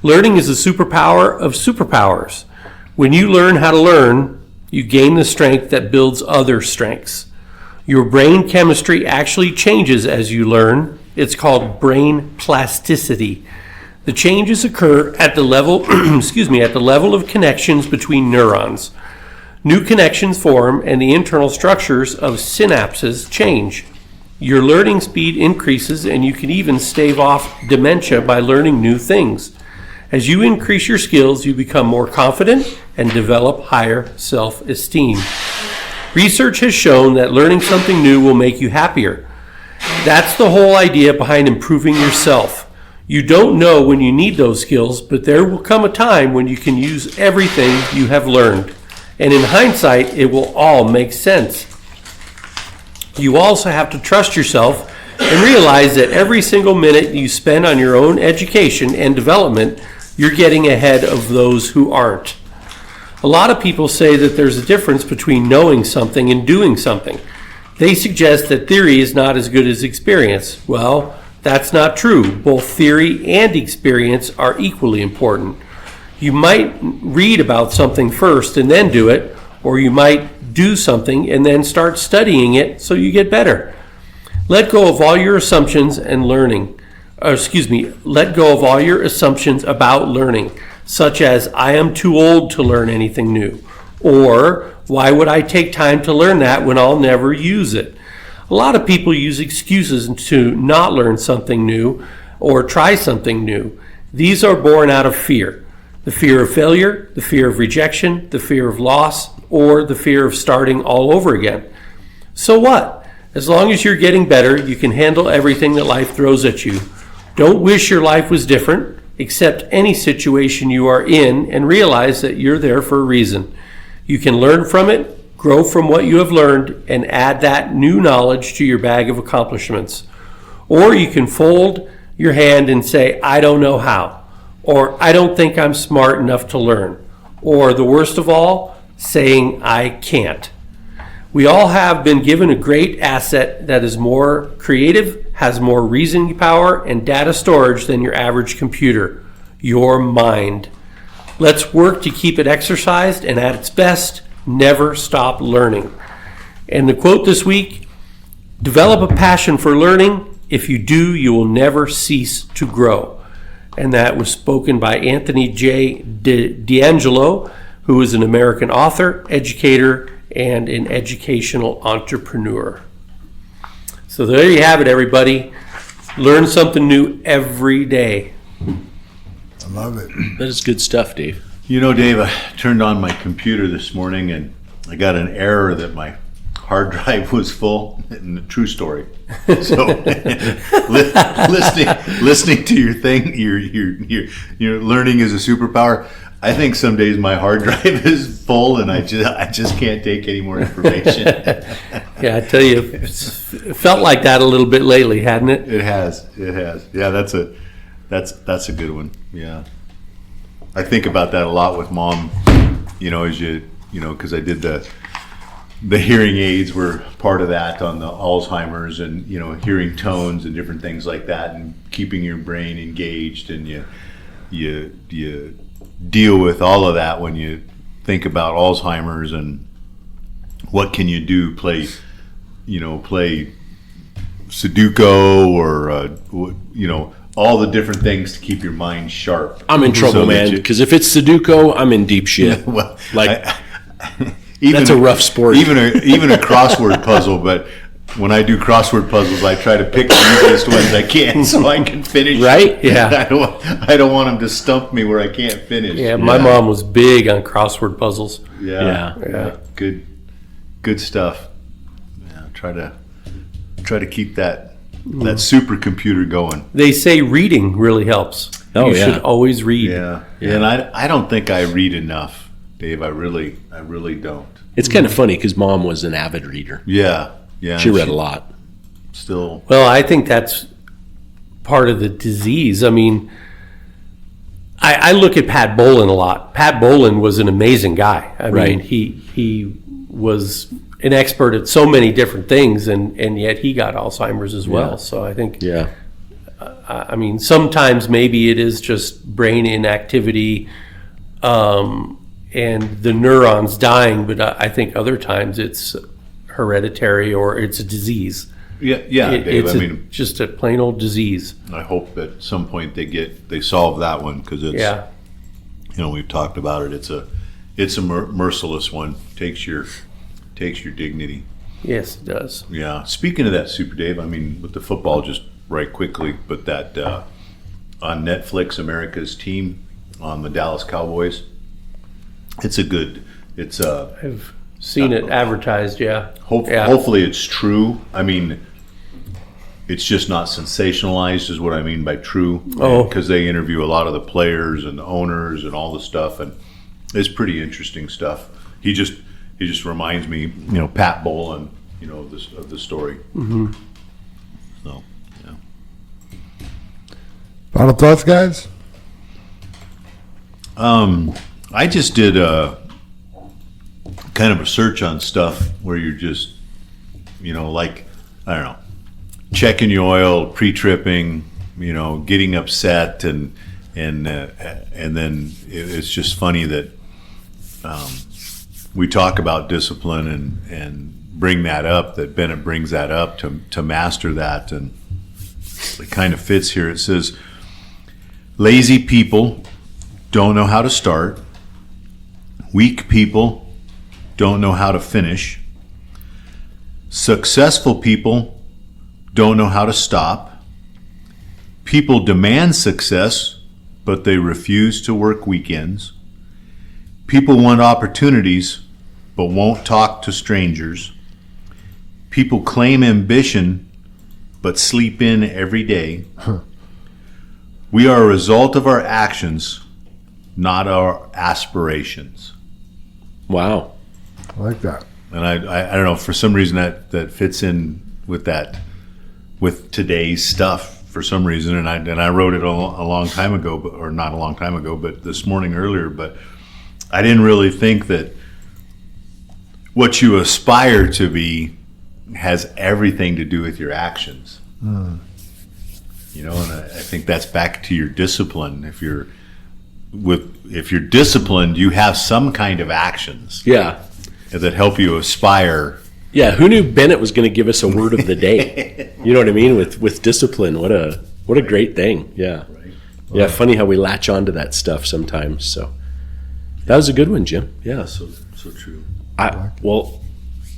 Learning is a superpower of superpowers. When you learn how to learn, you gain the strength that builds other strengths. Your brain chemistry actually changes as you learn. It's called brain plasticity. The changes occur at the level, at the level of connections between neurons. New connections form and the internal structures of synapses change. Your learning speed increases and you can even stave off dementia by learning new things. As you increase your skills, you become more confident and develop higher self-esteem. Research has shown that learning something new will make you happier. That's the whole idea behind improving yourself. You don't know when you need those skills, but there will come a time when you can use everything you have learned. And in hindsight, it will all make sense. You also have to trust yourself and realize that every single minute you spend on your own education and development, you're getting ahead of those who aren't. A lot of people say that there's a difference between knowing something and doing something. They suggest that theory is not as good as experience. Well, that's not true. Both theory and experience are equally important. You might read about something first and then do it, or you might do something and then start studying it so you get better. Let go of all your assumptions and learning. Let go of all your assumptions about learning, such as I am too old to learn anything new, or why would I take time to learn that when I'll never use it? A lot of people use excuses to not learn something new or try something new. These are born out of fear. The fear of failure, the fear of rejection, the fear of loss, or the fear of starting all over again. So what? As long as you're getting better, you can handle everything that life throws at you. Don't wish your life was different. Accept any situation you are in and realize that you're there for a reason. You can learn from it, grow from what you have learned, and add that new knowledge to your bag of accomplishments. Or you can fold your hand and say, I don't know how. Or I don't think I'm smart enough to learn. Or the worst of all, saying I can't. We all have been given a great asset that is more creative, has more reasoning power and data storage than your average computer, your mind. Let's work to keep it exercised and at its best, never stop learning. And the quote this week, develop a passion for learning. If you do, you will never cease to grow. And that was spoken by Anthony J. D'Angelo, who is an American author, educator, and an educational entrepreneur. So there you have it, everybody. Learn something new every day. I love it. That is good stuff, Dave. You know, Dave, I turned on my computer this morning and I got an error that my hard drive was full. And a true story. So, listening to your thing, your learning is a superpower. I think some days my hard drive is full and I just can't take any more information. Yeah, I tell you, it felt like that a little bit lately, hadn't it? It has. Yeah, that's a good one. Yeah, I think about that a lot with Mom. As because I did the hearing aids were part of that on the Alzheimer's and hearing tones and different things like that and keeping your brain engaged, and you deal with all of that when you think about Alzheimer's and what can you do, play Sudoku or all the different things to keep your mind sharp. I'm in trouble, man, because if it's Sudoku, I'm in deep shit. Well, That's a rough sport. Even a crossword puzzle, but when I do crossword puzzles, I try to pick the easiest ones I can so I can finish. Right? Yeah. I don't want them to stump me where I can't finish. Yeah, my mom was big on crossword puzzles. Yeah. Good stuff. Yeah, try to keep that supercomputer going. They say reading really helps. Oh, you yeah. should always read. Yeah. And I don't think I read enough, Dave. I really don't. It's kind of funny because Mom was an avid reader. Yeah. She read a lot. Still. Well, I think that's part of the disease. I mean, I look at Pat Bolin a lot. Pat Bolin was an amazing guy. I mean, he was an expert at so many different things, and yet he got Alzheimer's as well. Yeah. So I think, Yeah. I mean, sometimes maybe it is just brain inactivity and the neurons dying, but I think other times it's hereditary or it's a disease. Yeah, Dave. It's just a plain old disease. I hope that at some point they solve that one, because it's we've talked about it. It's a merciless one. Takes your dignity. Yes, it does. Yeah. Speaking of that, Super Dave, I mean, with the football, just right quickly, but that on Netflix, America's Team on the Dallas Cowboys. I've seen it advertised. Yeah. Hopefully it's true. I mean, it's just not sensationalized is what I mean by true. Oh. Because they interview a lot of the players and the owners and all the stuff, and it's pretty interesting stuff. He just reminds me, Pat Bolin, of the story. Mm-hmm. So, yeah. Final thoughts, guys? I just did a kind of a search on stuff where you're just, like, I don't know, checking your oil, pre-tripping, getting upset, and then it's just funny that we talk about discipline and bring that up, that Bennett brings that up to master that, and it kind of fits here. It says, lazy people don't know how to start. Weak people don't know how to finish. Successful people don't know how to stop. People demand success, but they refuse to work weekends. People want opportunities, but won't talk to strangers. People claim ambition, but sleep in every day. We are a result of our actions, not our aspirations. Wow. I like that. And I don't know, for some reason that fits in with today's stuff for some reason. And I wrote it a long time ago, or not a long time ago, but this morning earlier. But I didn't really think that what you aspire to be has everything to do with your actions. And I think that's back to your discipline. If you're disciplined, you have some kind of actions. Yeah. That help you aspire. Yeah, who knew Bennett was going to give us a word of the day? You know what I mean? With discipline, what a great thing. Yeah, Right. Yeah. Funny how we latch onto that stuff sometimes. So that was a good one, Jim. Yeah. So true. I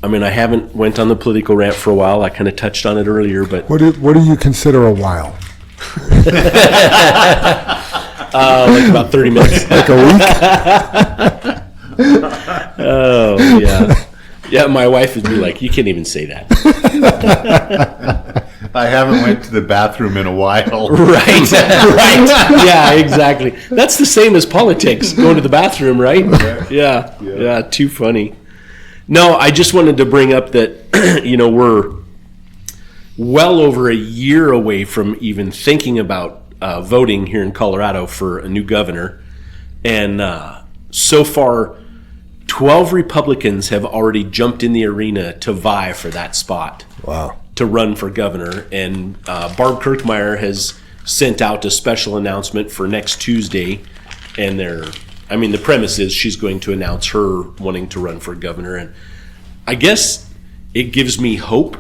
haven't went on the political rant for a while. I kind of touched on it earlier, but What do you consider a while? like about 30 minutes. Like a week? Oh yeah, yeah. My wife would be like, "You can't even say that." I haven't went to the bathroom in a while. Right. Yeah, exactly. That's the same as politics, going to the bathroom, right? Yeah. Too funny. No, I just wanted to bring up that, we're well over a year away from even thinking about voting here in Colorado for a new governor. And so far, 12 Republicans have already jumped in the arena to vie for that spot. Wow. To run for governor, and Barb Kirkmeyer has sent out a special announcement for next Tuesday, and the premise is she's going to announce her wanting to run for governor, and I guess it gives me hope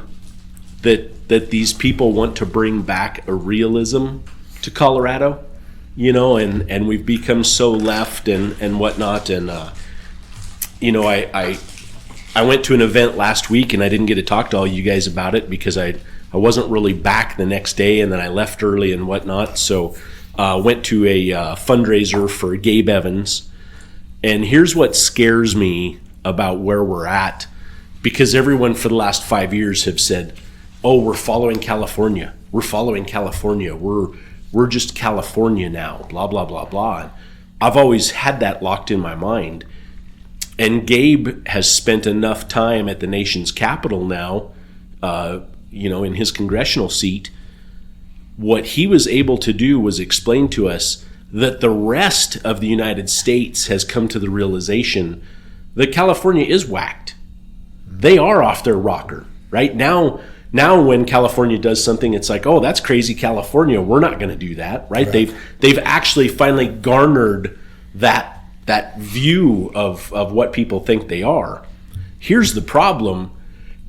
that these people want to bring back a realism to Colorado, and we've become so left and whatnot, and I I went to an event last week, and I didn't get to talk to all you guys about it because I wasn't really back the next day, and then I left early and whatnot. So went to a fundraiser for Gabe Evans. And here's what scares me about where we're at, because everyone for the last 5 years have said, oh, we're following California. We're following California. We're just California now, blah, blah, blah, blah. And I've always had that locked in my mind. And Gabe has spent enough time at the nation's capital now, in his congressional seat. What he was able to do was explain to us that the rest of the United States has come to the realization that California is whacked. They are off their rocker, right? Now when California does something, it's like, oh, that's crazy California. We're not going to do that, right? They've actually finally garnered that view of what people think they are. Here's the problem.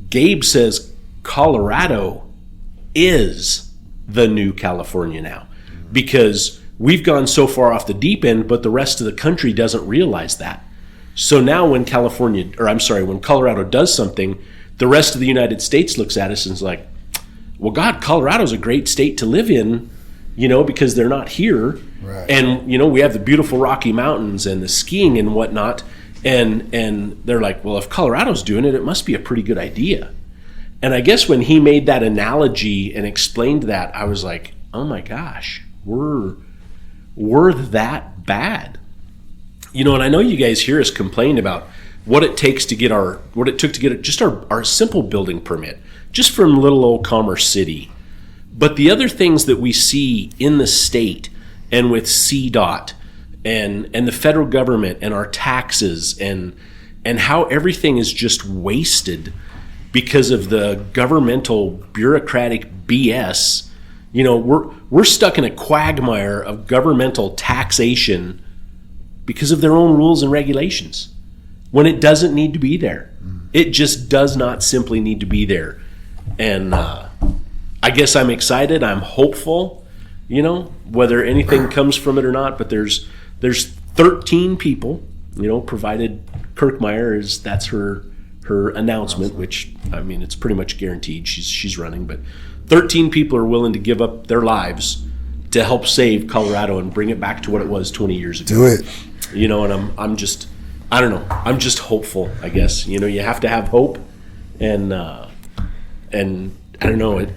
Gabe says Colorado is the new California now, because we've gone so far off the deep end, but the rest of the country doesn't realize that. So now when when Colorado does something, the rest of the United States looks at us and is like, well, God, Colorado's a great state to live in, because they're not here. Right. And, we have the beautiful Rocky Mountains and the skiing and whatnot. And they're like, well, if Colorado's doing it, it must be a pretty good idea. And I guess when he made that analogy and explained that, I was like, oh my gosh, we're that bad. And I know you guys hear us complain about what it took to get our simple building permit, just from little old Commerce City. But the other things that we see in the state and with CDOT and the federal government and our taxes and how everything is just wasted because of the governmental bureaucratic BS. We're stuck in a quagmire of governmental taxation because of their own rules and regulations, when it doesn't need to be there. It just does not simply need to be there. And I guess I'm excited. I'm hopeful, whether anything comes from it or not. But there's 13 people, provided Kirkmeyer that's her announcement, which, I mean, it's pretty much guaranteed she's running. But 13 people are willing to give up their lives to help save Colorado and bring it back to what it was 20 years ago. Do it. And I'm just, I don't know. I'm just hopeful, I guess. You have to have hope, and I don't know it,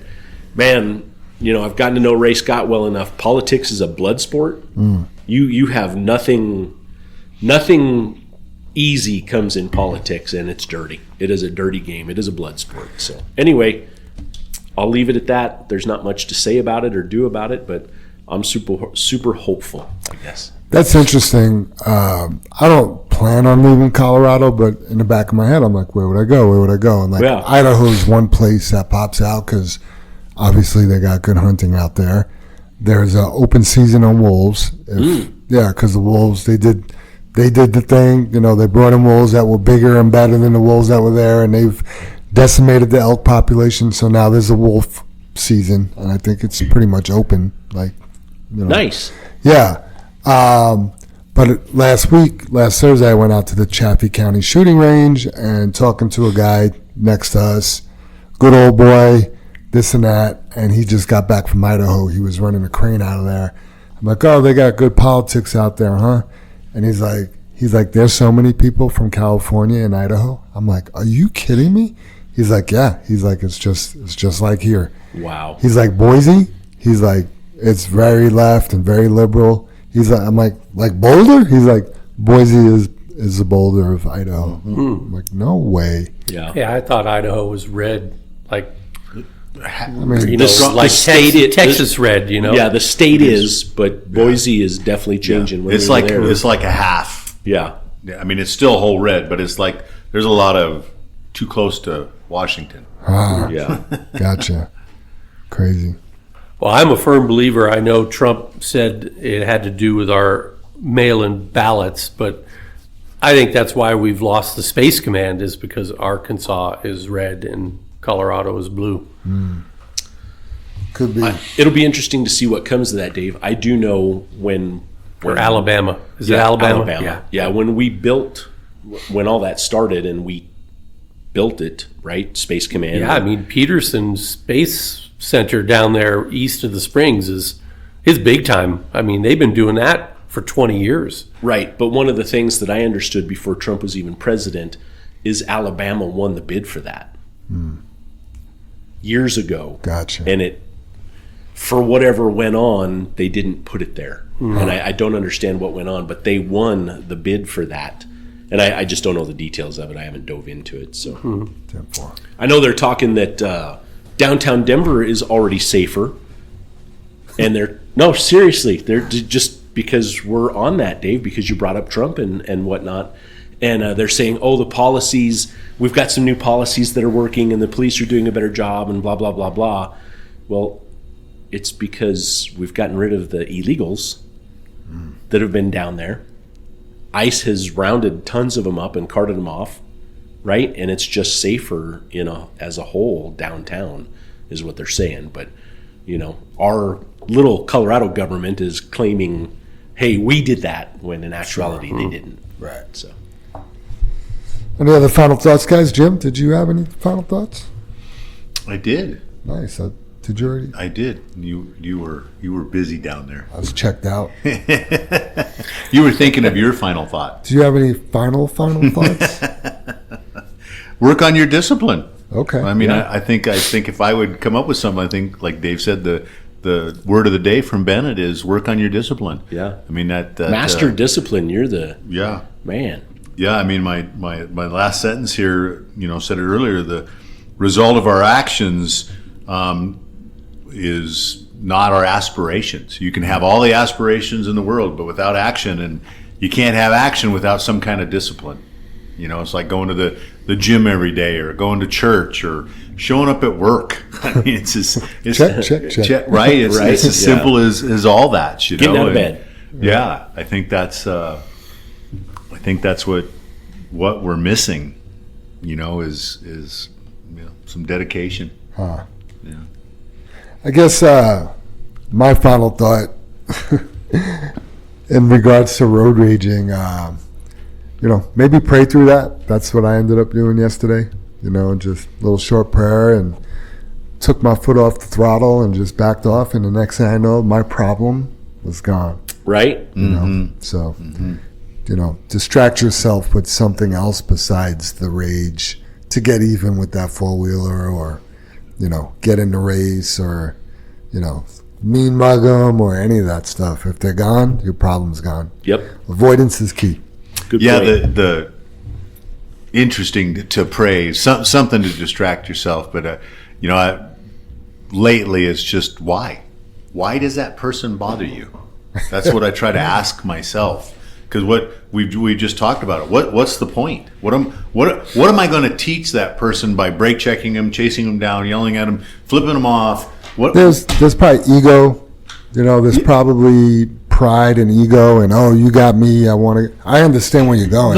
man. I've gotten to know Ray Scott well enough. Politics is a blood sport. You have nothing easy comes in politics, and it's dirty. It is a dirty game. It is a blood sport. So anyway, I'll leave it at that. There's not much to say about it or do about it, but I'm super hopeful, I guess. That's interesting. I don't plan on leaving Colorado, but in the back of my head, I'm like, where would I go? Where would I go? And Idaho's one place that pops out because obviously they got good hunting out there. There's an open season on wolves. Yeah, because the wolves, they did the thing. They brought in wolves that were bigger and better than the wolves that were there, and they've decimated the elk population. So now there's a wolf season, and I think it's pretty much open. Nice. Yeah. But last Thursday, I went out to the Chaffee County shooting range and talking to a guy next to us, good old boy, this and that, and he just got back from Idaho. He was running a crane out of there. I'm like, oh, they got good politics out there, huh? And he's like, there's so many people from California and Idaho. I'm like, are you kidding me? He's like, yeah. He's like, it's just like here. Wow. He's like, Boise. He's like, it's very left and very liberal. He's like, I'm like Boulder? He's like, Boise is the Boulder of Idaho. I'm like, no way. Yeah, I thought Idaho was red, like, the state Texas red, Yeah, the state is, but Boise is definitely changing. It's like a half. Yeah. I mean, it's still whole red, but it's like there's a lot of too close to Washington. Yeah. Gotcha. Crazy. Well, I'm a firm believer. I know Trump said it had to do with our mail-in ballots, but I think that's why we've lost the Space Command, is because Arkansas is red and Colorado is blue. Could be. It'll be interesting to see what comes of that, Dave. I do know when Alabama. Is it Alabama? Yeah. When all that started and we built it, right? Space Command. Yeah, I mean, Peterson Space Center down there east of the Springs is big time. I mean, they've been doing that for 20 years. Right, but one of the things that I understood before Trump was even president is Alabama won the bid for that years ago. Gotcha. And it, for whatever went on, they didn't put it there. And I don't understand what went on, but they won the bid for that. And I just don't know the details of it. I haven't dove into it. So 10-4. I know they're talking that downtown Denver is already safer. And no, seriously, they're just because we're on that, Dave, because you brought up Trump and whatnot. And they're saying, the policies, we've got some new policies that are working and the police are doing a better job and blah, blah, blah, blah. Well, it's because we've gotten rid of the illegals that have been down there. ICE has rounded tons of them up and carted them off, right? And it's just safer, as a whole downtown is what they're saying. But, our little Colorado government is claiming, hey, we did that, when in actuality they didn't. Right. So. Any other final thoughts, guys? Jim, did you have any final thoughts? I did. Nice. Did you already? I did. You were busy down there. I was checked out. You were thinking of your final thought. Do you have any final thoughts? Work on your discipline. Okay. I mean, I think if I would come up with something, I think, like Dave said, the word of the day from Bennett is work on your discipline. Yeah. I mean that Master discipline. You're the man. Yeah. I mean, my last sentence here, said it earlier. The result of our actions is not our aspirations. You can have all the aspirations in the world, but without action, and you can't have action without some kind of discipline. It's like going to the gym every day, or going to church, or showing up at work. I mean, it's check. Right? It's as simple as all that. Getting out of bed. Yeah, I think that's what we're missing. Is some dedication. Huh. Yeah. I guess my final thought in regards to road raging, maybe pray through that. That's what I ended up doing yesterday. Just a little short prayer, and took my foot off the throttle and just backed off. And the next thing I know, my problem was gone. Right? So, distract yourself with something else besides the rage to get even with that four-wheeler, or get in the race, or, mean mug them, or any of that stuff. If they're gone, your problem's gone. Yep. Avoidance is key. Good Yeah, point. the interesting to pray, something to distract yourself. But, lately it's just why? Why does that person bother you? That's what I try to ask myself. Because what we just talked about it. What's the point? What am I going to teach that person by brake checking him, chasing him down, yelling at him, flipping him off? There's probably ego. There's probably pride and ego, and you got me. I understand where you're going.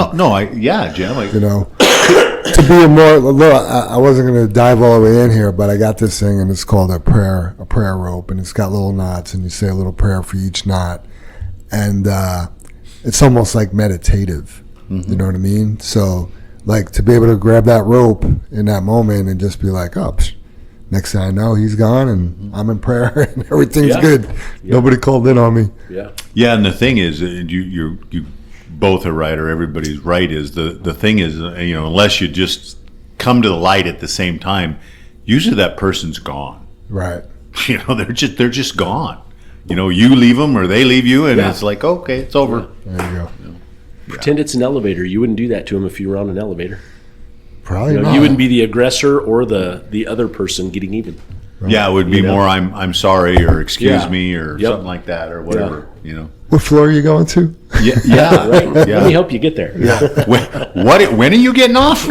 Jim. To be I wasn't going to dive all the way in here, but I got this thing, and it's called a prayer rope, and it's got little knots, and you say a little prayer for each knot, and it's almost like meditative. You know what I mean? So, like, to be able to grab that rope in that moment and just be like, next thing I know, he's gone, and I'm in prayer, and everything's good. Nobody called in on me. Yeah. Yeah, and the thing is, you both are right, or everybody's right. Is the thing is, unless you just come to the light at the same time, usually that person's gone. Right. They're just gone. You leave them, or they leave you, and it's like, okay, it's over. There you go. Pretend it's an elevator. You wouldn't do that to him if you were on an elevator. Probably not. You wouldn't be the aggressor or the other person getting even. Right. Yeah, it would be more I'm sorry, or excuse me, or something like that, or whatever. What floor are you going to? Yeah, Right. Let me help you get there. Yeah. When are you getting off?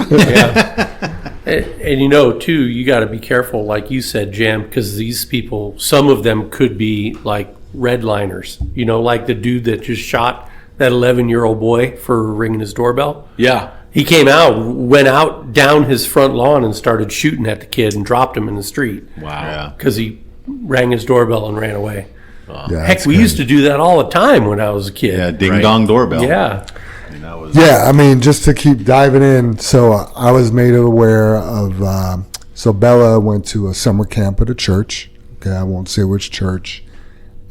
And too, you got to be careful, like you said, Jam, because these people, some of them could be like redliners. Like the dude that just shot that 11-year-old boy for ringing his doorbell. Yeah. He went out down his front lawn and started shooting at the kid and dropped him in the street. Wow. Because he rang his doorbell and ran away. Yeah, Heck, we used to do that all the time when I was a kid. Yeah, ding dong doorbell. Yeah. mean, that was Yeah, I mean, just to keep diving in, so I was made aware of, so Bella went to a summer camp at a church. Okay, I won't say which church.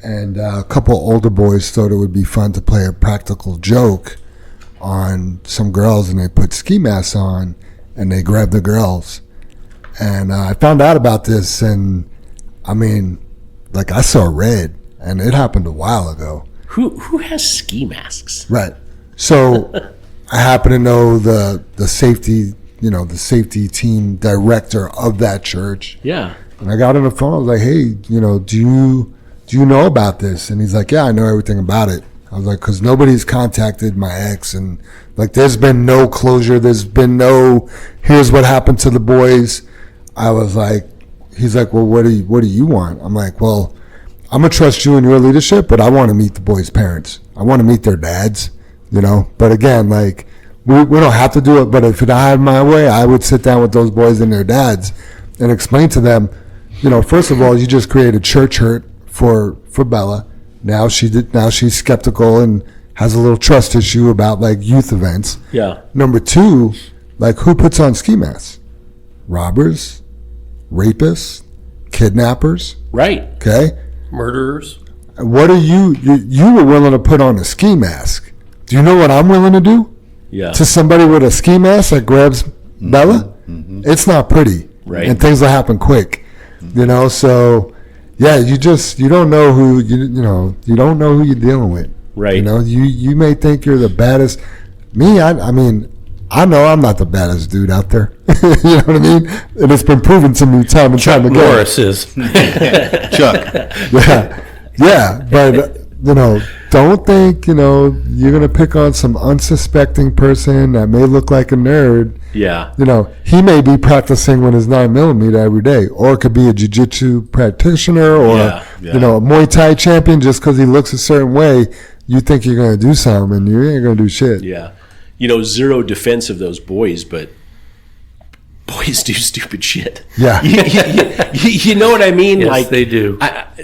And a couple older boys thought it would be fun to play a practical joke on some girls, and they put ski masks on, and they grabbed the girls. And I found out about this, and I mean, like, I saw red, and it happened a while ago. Who has ski masks? Right. So I happen to know the safety, the safety team director of that church. Yeah. And I got on the phone. I was like, hey, do you know about this? And he's like, yeah, I know everything about it. I was like, because nobody's contacted my ex, and like, there's been no closure. There's been no, here's what happened to the boys. I was like, he's like, well, what do you want? I'm like, well, I'm gonna trust you in your leadership, but I want to meet the boys' parents. I want to meet their dads, But again, like, we don't have to do it. But if I had my way, I would sit down with those boys and their dads and explain to them, first of all, you just created church hurt for Bella. Now she's skeptical and has a little trust issue about like youth events. Yeah. Number two, like, who puts on ski masks? Robbers, rapists, kidnappers. Right. Okay. Murderers. What are you were willing to put on a ski mask? Do you know what I'm willing to do? Yeah. To somebody with a ski mask that grabs Bella? Mm-hmm. It's not pretty. Right. And things will happen quick. So yeah, you don't know who you don't know who you're dealing with. Right. You may think you're the baddest. Me, I mean, I know I'm not the baddest dude out there. You know what I mean? And it's been proven to me time and time again. Norris is. Chuck. Yeah, but don't think you're gonna pick on some unsuspecting person that may look like a nerd. Yeah. He may be practicing with his 9mm every day, or it could be a jiu-jitsu practitioner, or Yeah. a Muay Thai champion. Just because he looks a certain way, you think you're gonna do something, and you ain't gonna do shit. Yeah. Zero defense of those boys, but boys do stupid shit. Yeah. You know what I mean? Yes, like, they do.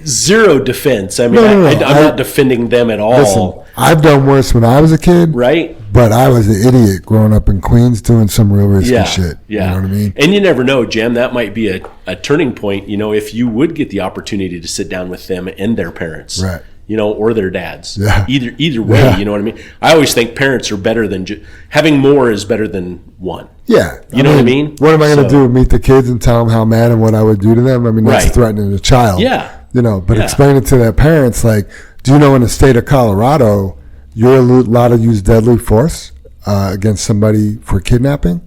Zero defense. I mean, No. I'm not defending them at all. Listen, I've done worse when I was a kid, Right? but I was an idiot growing up in Queens doing some real risky Yeah. shit. Yeah. You know what I mean? And you never know, Jam. That might be a turning point, if you would get the opportunity to sit down with them and their parents. Right. Or their dads. Yeah. Either way, Yeah. you know what I mean? I always think parents are better than having more is better than one. Yeah. You know what I mean? What am I going to So- do? Meet the kids and tell them how mad and what I would do to them? I mean, that's Right. threatening a child. Yeah. But Yeah. explain it to their parents. Like, do you know in the state of Colorado, you're allowed to use deadly force against somebody for kidnapping?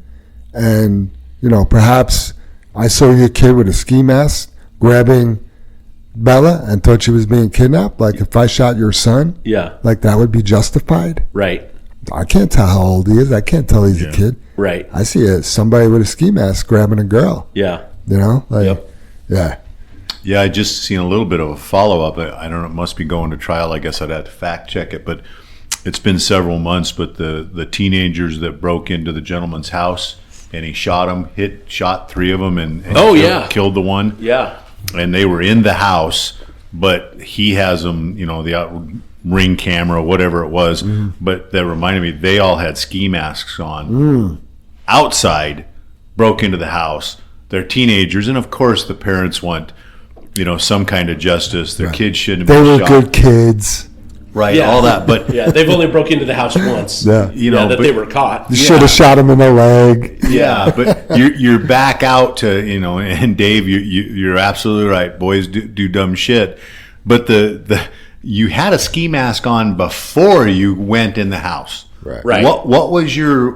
And, perhaps I saw your kid with a ski mask grabbing Bella and thought she was being kidnapped. Like, if I shot your son, Yeah. like, that would be justified. Right. I can't tell how old he is. I can't tell he's a kid. Right. I see somebody with a ski mask grabbing a girl. Yeah. Like, Yep. yeah. Yeah, I just seen a little bit of a follow-up. I don't know, it must be going to trial. I guess I'd have to fact check it, but it's been several months. But the teenagers that broke into the gentleman's house and he shot three of them and Oh, yeah. killed the one. Yeah. And they were in the house, but he has them, the Ring camera, whatever it was. But that reminded me, they all had ski masks on. Outside, broke into the house. They're teenagers, and of course the parents want, some kind of justice. Their kids shouldn't have They been were shot. good kids. Right, Yeah. all that. But Yeah. They've only broke into the house once. Yeah. That but- they were caught. You should have shot him in the leg. yeah, but you're back out to, and Dave, you're absolutely right. Boys do dumb shit, but you had a ski mask on before you went in the house. Right. What was your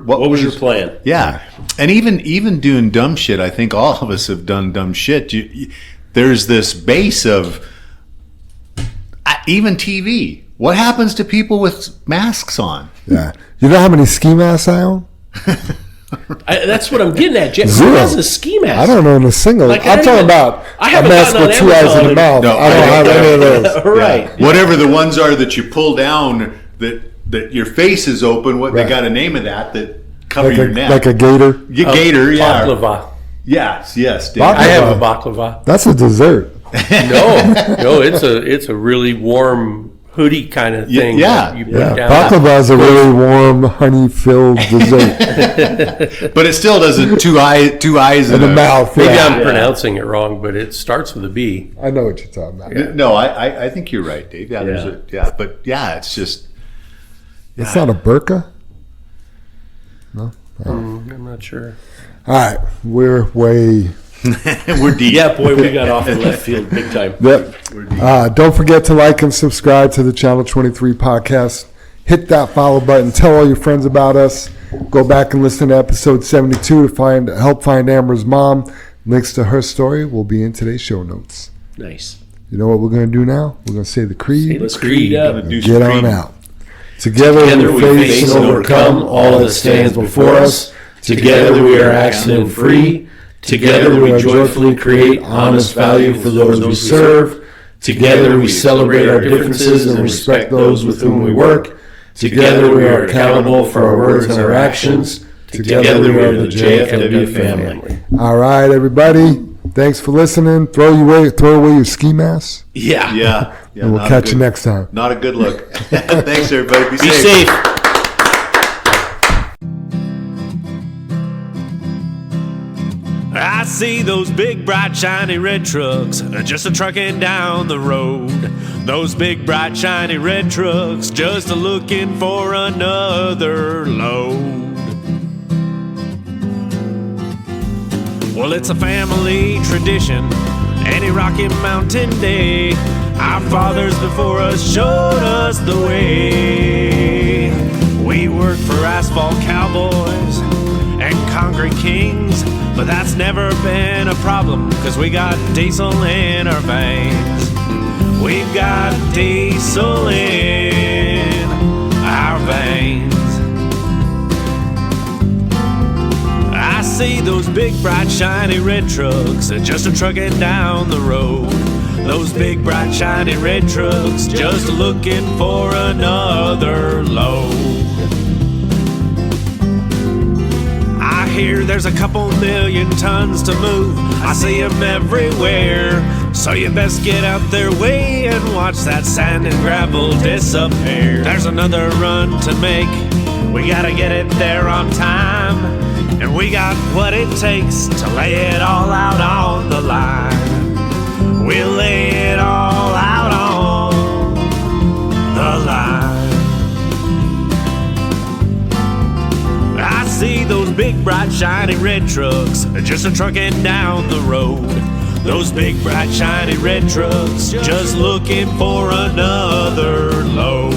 plan? Yeah, and even doing dumb shit. I think all of us have done dumb shit. There's this base of even TV. What happens to people with masks on? Yeah. You know how many ski masks I own? That's what I'm getting at, Jeff. Who Zero. has a ski mask? I don't own a single. Like, I I'm don't talking even- about I a haven't mask gotten with on 2 eyes Amazon in the and- mouth. No, I don't have any of those. Right. Yeah. Whatever the ones are that you pull down that your face is open. What Right. they got a name of that cover Like your neck. like a gator. Gator, yeah. Baklava. Yes, Dave. Baklava. I have a baklava. That's a dessert. No, it's a really warm hoodie kind of thing. Yeah. that you put Yeah, down. baklava is a really warm, honey-filled dessert. But it still doesn't, two eyes In the mouth. Maybe Yeah. I'm pronouncing it wrong, but it starts with a B. I know what you're talking about. No, I think you're right, Dave. Yeah, but it's just. It's not a burqa? No? I'm not sure. All right, we're way... We're deep. Yeah, boy, we got off in left field big time. Yep. Don't forget to like and subscribe to the Channel 23 podcast. Hit that follow button. Tell all your friends about us. Go back and listen to episode 72 to help find Amber's mom. Links to her story will be in today's show notes. Nice. You know what we're going to do now? We're going to say the creed. Let's creed up. and get on out. Together we face and overcome all that stands before us. Together we are accident free. Together we joyfully create honest value for those we serve. Together we celebrate our differences and respect those with whom we work. Together we are accountable for our words and our actions. Together we are the JFW family. All right, everybody. Thanks for listening. Throw away your ski mask, Yeah. Yeah. and we'll catch you next time. Not a good look. Thanks, everybody. Be Be safe. safe. I see those big, bright, shiny red trucks just a-trucking down the road. Those big, bright, shiny red trucks just a-looking for another load. Well, it's a family tradition, any Rocky Mountain day. Our fathers before us showed us the way. We work for asphalt cowboys and concrete kings, but that's never been a problem, cause we got diesel in our veins. We've got diesel in our veins. I see those big, bright, shiny red trucks just a-trucking down the road. Those big, bright, shiny red trucks just looking for another load. I hear there's a couple million tons to move. I see them everywhere. So you best get out their way and watch that sand and gravel disappear. There's another run to make. We gotta get it there on time. And we got what it takes to lay it all out on the line. We'll lay it all out on the line. I see those big, bright, shiny red trucks just a-trucking down the road. Those big, bright, shiny red trucks just looking for another load.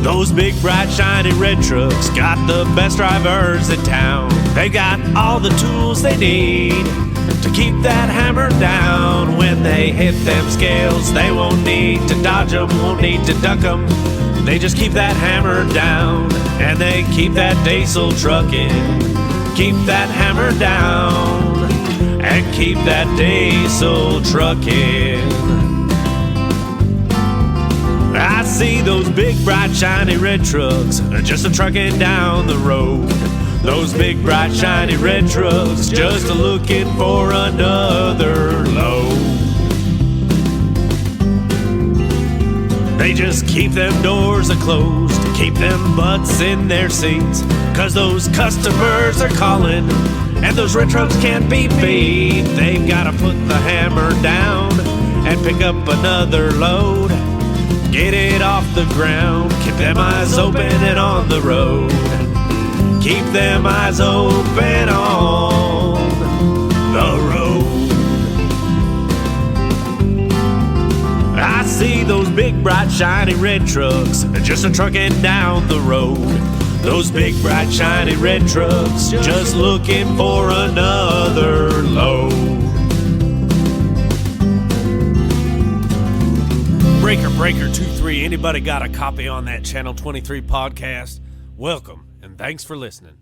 Those big, bright, shiny red trucks got the best drivers in town. They got all the tools they need to keep that hammer down. When they hit them scales, they won't need to dodge them, won't need to duck them. They just keep that hammer down, and they keep that diesel trucking. Keep that hammer down, and keep that diesel trucking. I see those big, bright, shiny red trucks just a-trucking down the road. Those big, bright, shiny red trucks just a-looking for another load. They just keep them doors a-closed, keep them butts in their seats, cause those customers are calling, and those red trucks can't be beat. They've gotta put the hammer down and pick up another load. Get it off the ground, keep them eyes open and on the road. Keep them eyes open on the road. I see those big, bright, shiny red trucks just a-trucking down the road. Those big, bright, shiny red trucks just looking for another load. Breaker 23, anybody got a copy on that Channel 23 podcast? Welcome, and thanks for listening.